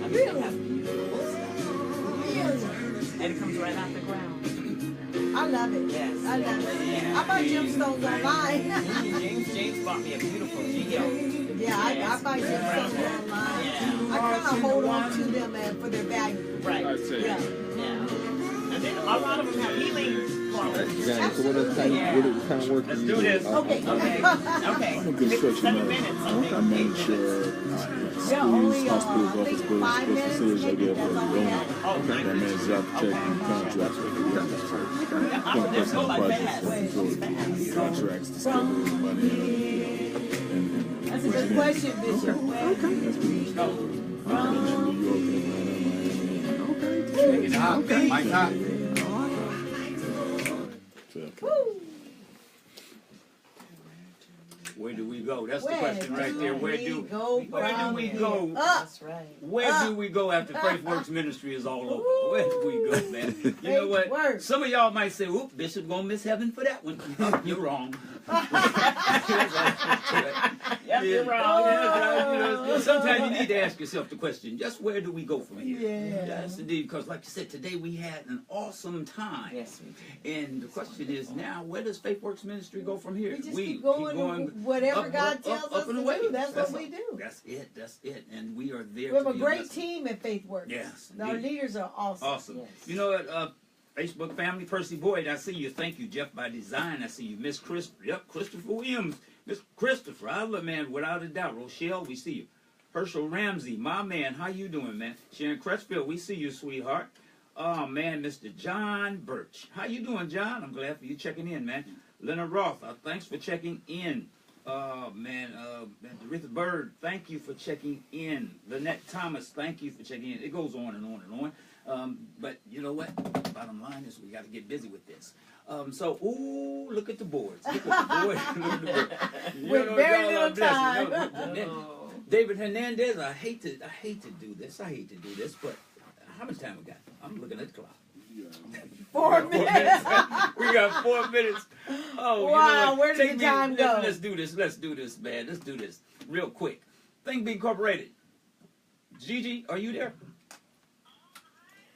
Speaker 3: I mean,
Speaker 2: Really?
Speaker 3: they have beautiful stuff.
Speaker 2: Really?
Speaker 3: And it comes right out the ground.
Speaker 2: I love it.
Speaker 3: Yes.
Speaker 2: I love it.
Speaker 3: Yeah.
Speaker 2: I buy gemstones online.
Speaker 3: James bought me a beautiful geode.
Speaker 2: Yeah, I buy gemstones online.
Speaker 3: Yeah.
Speaker 2: I kind of hold on to them for their value.
Speaker 3: Right.
Speaker 10: I'd say.
Speaker 2: Yeah.
Speaker 3: Yeah. And then a lot of them have healing qualities.
Speaker 6: James, so what kind of work
Speaker 1: Let's
Speaker 6: do
Speaker 1: do
Speaker 6: you
Speaker 1: this.
Speaker 6: do?
Speaker 3: Okay.
Speaker 10: I'm a construction
Speaker 3: 7
Speaker 10: manager.
Speaker 3: minutes.
Speaker 10: I manage
Speaker 2: Yeah, only
Speaker 10: schools, hospitals,
Speaker 2: I
Speaker 10: office
Speaker 2: think
Speaker 10: buildings,
Speaker 2: 5
Speaker 10: sports
Speaker 2: minutes.
Speaker 10: facilities. I
Speaker 2: Maybe
Speaker 10: get
Speaker 2: that's all we have.
Speaker 3: Oh,
Speaker 10: I manage architect contracts with the
Speaker 3: Let's go like
Speaker 10: projects
Speaker 3: that.
Speaker 10: and facilities, contracts to spend money and
Speaker 2: That's a good question, Bishop.
Speaker 10: that's pretty much it. In New York, Atlanta, Miami.
Speaker 1: Mike Hot.
Speaker 10: So,
Speaker 1: Where do we go? That's the
Speaker 2: Where
Speaker 1: question right there. Where
Speaker 2: do
Speaker 1: do
Speaker 2: we go
Speaker 1: where do
Speaker 2: from
Speaker 1: we
Speaker 2: here?
Speaker 1: go?
Speaker 2: Up.
Speaker 3: That's right.
Speaker 1: Where do we go after Faith Works Ministry is all over? Where do we go, man? You know what?
Speaker 2: Faith Works.
Speaker 1: Some of y'all might say, "Oop, Bishop gonna miss heaven for that one." You're wrong.
Speaker 3: Yep, you're wrong.
Speaker 1: Sometimes you need to ask yourself the question: just where do we go from here?
Speaker 2: Yeah.
Speaker 1: Yes, indeed. Because, like you said, today we had an awesome time.
Speaker 3: Yes, we did.
Speaker 1: And the question is now, where does Faith Works Ministry go from here?
Speaker 2: We just keep going whatever God tells us to
Speaker 1: and away.
Speaker 2: do. That's what we do.
Speaker 1: That's it. That's it. And we are there.
Speaker 2: We have
Speaker 1: to
Speaker 2: a
Speaker 1: be
Speaker 2: great
Speaker 1: blessing.
Speaker 2: team at Faith Works.
Speaker 1: Yes,
Speaker 2: Our
Speaker 1: indeed.
Speaker 2: leaders are awesome.
Speaker 1: Awesome.
Speaker 3: Yes.
Speaker 1: You know what? Facebook family, Percy Boyd, I see you. Thank you, Jeff by Design. I see you, Miss Chris. Yep, Christopher Williams. Miss Christopher, I love, man, without a doubt. Rochelle, we see you. Herschel Ramsey, my man, how you doing, man? Sharon Crutchfield, we see you, sweetheart. Oh, man, Mr. John Birch. How you doing, John? I'm glad for you checking in, man. Leonard Roth, thanks for checking in. Man, Rita Bird, thank you for checking in. Lynette Thomas, thank you for checking in. It goes on and on and on. But you know what? Bottom line is we got to get busy with this. Ooh, look at the boards. Look at the boards. Look at the boards.
Speaker 2: With very little time.
Speaker 1: David Hernandez, I hate to do this. But how much time we got? I'm looking at the clock.
Speaker 2: 4 minutes.
Speaker 1: We got 4 minutes. Oh,
Speaker 2: wow,
Speaker 1: you know what?
Speaker 2: Where did the time go?
Speaker 1: Let's do this, man. Let's do this real quick. Think Big Incorporated. Gigi, are you there?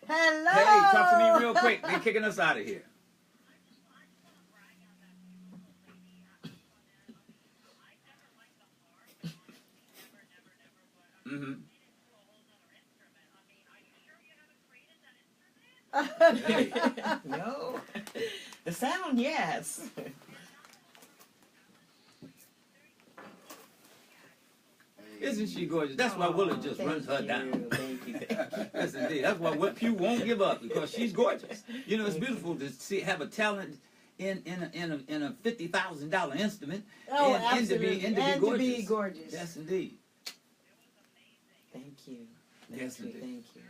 Speaker 2: Hello.
Speaker 1: Hey, talk to me real quick. They're kicking us out of here. Mm-hmm.
Speaker 3: No. The sound, yes.
Speaker 1: Isn't she gorgeous? That's why Willa just runs her down.
Speaker 3: Thank you.
Speaker 1: Yes, indeed. That's why Pew won't give up, because she's gorgeous. You know, it's beautiful to have a talent in a $50,000 instrument.
Speaker 2: Oh,
Speaker 1: and
Speaker 2: absolutely.
Speaker 1: And to be gorgeous.
Speaker 2: Yes,
Speaker 1: indeed.
Speaker 3: Thank you.
Speaker 1: Yes, indeed.
Speaker 3: Thank you.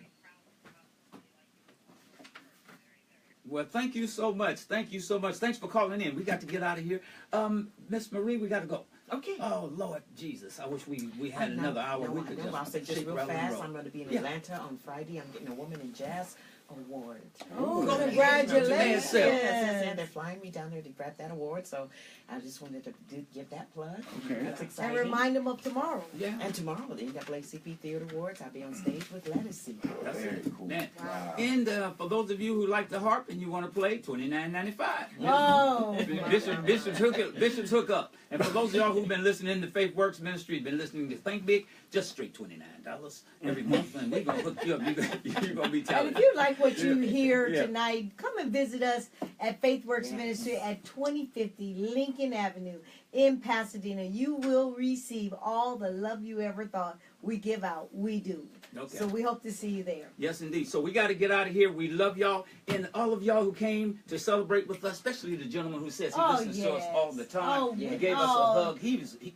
Speaker 1: Well, thank you so much. Thanks for calling in. We got to get out of here. Miss Marie, we got to go.
Speaker 3: Okay.
Speaker 1: Oh, Lord Jesus. I wish we had another hour. We could
Speaker 3: I'll say just
Speaker 1: shake,
Speaker 3: real
Speaker 1: rattle, and
Speaker 3: fast.
Speaker 1: roll.
Speaker 3: I'm going to be in Atlanta on Friday. I'm getting a Woman in Jazz award.
Speaker 2: Oh, congratulations.
Speaker 3: Yes, they're flying me down there to grab that award, so I just wanted to give that plug.
Speaker 1: Okay.
Speaker 3: That's exciting.
Speaker 2: And remind them of tomorrow.
Speaker 3: Yeah. And tomorrow, the NAACP Theater Awards, I'll be on stage with Lettucey.
Speaker 1: That's
Speaker 4: Very
Speaker 1: it.
Speaker 4: cool.
Speaker 1: Man.
Speaker 4: Wow.
Speaker 1: And for those of you who like the harp and you want to play, $29.95.
Speaker 2: Oh,
Speaker 1: Bishop's Hookup. And for those of y'all who've been listening to Faith Works Ministry, been listening to Think Big, just straight $29 every month, and we're gonna hook you up. You're gonna be
Speaker 2: and
Speaker 1: talented.
Speaker 2: if you like what you hear
Speaker 1: Yeah.
Speaker 2: tonight, come and visit us at Faith Works Ministry at 2050 Lincoln Avenue in Pasadena. You will receive all the love you ever thought we give out. We do.
Speaker 1: Okay.
Speaker 2: So we hope to see you there.
Speaker 1: Yes, indeed. So we got to get out of here. We love y'all, and all of y'all who came to celebrate with us, especially the gentleman who says he listens to us all the time.
Speaker 2: Oh,
Speaker 1: He gave us a hug.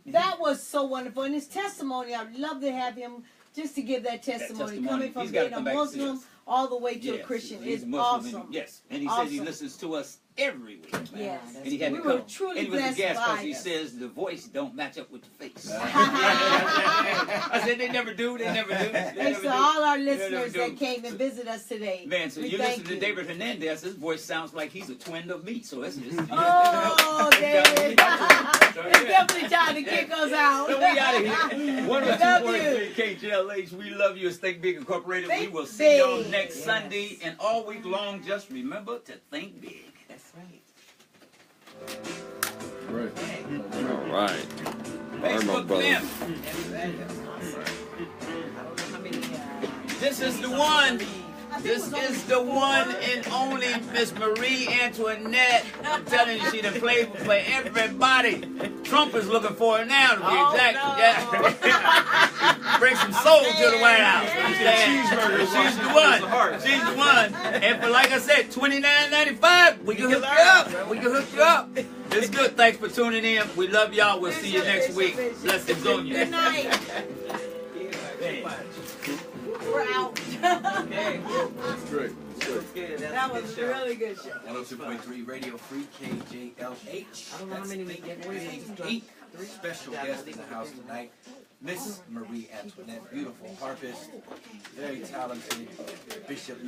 Speaker 2: That was so wonderful. And his testimony, I'd love to have him just to give that testimony. Coming from
Speaker 1: He's gotta
Speaker 2: being a
Speaker 1: come back to see
Speaker 2: Muslim
Speaker 1: us.
Speaker 2: all the way to
Speaker 1: Yes,
Speaker 2: a Christian
Speaker 1: he's
Speaker 2: is
Speaker 1: Muslim,
Speaker 2: awesome.
Speaker 1: Yes, and he
Speaker 2: Awesome.
Speaker 1: says he listens to us every week.
Speaker 2: Yes.
Speaker 1: And he had
Speaker 2: We
Speaker 1: to
Speaker 2: were
Speaker 1: come.
Speaker 2: truly
Speaker 1: and he was a
Speaker 2: blessed
Speaker 1: guest
Speaker 2: by
Speaker 1: because he
Speaker 2: us.
Speaker 1: says the voice don't match up with the face. I said they never do.
Speaker 2: And so all our listeners that came and visit us today.
Speaker 1: Man, so
Speaker 2: we
Speaker 1: you
Speaker 2: thank
Speaker 1: listen to David Hernandez, his voice sounds like he's a twin of me. So that's just
Speaker 2: Oh, David. It's definitely time to kick us out.
Speaker 1: So we out of here. 102.3 KJLH. We love you. It's Think Big Incorporated. We will see y'all next Sunday and all week long. Just remember to think big.
Speaker 3: That's right.
Speaker 6: All right.
Speaker 1: Facebook Limb. This is the one. This is the one and only Miss Mariea Antoinette. I'm telling you, she done played for everybody. Trump is looking for her now, to be exact.
Speaker 3: No.
Speaker 1: Yeah. Bring some soul to the White House. She's the one. She's the one. And for, like I said, $29.95, we can hook you up. It's good. Thanks for tuning in. We love y'all. We'll see you next week. Blessings on you.
Speaker 2: Good night. We're out.
Speaker 10: That's great.
Speaker 2: That was a really good show.
Speaker 4: 102.3 Radio Free KJLH.
Speaker 3: I don't know how many we get.
Speaker 4: Eight special guests in the house tonight. Miss Mariea Antoinette, beautiful harpist, very talented. Bishop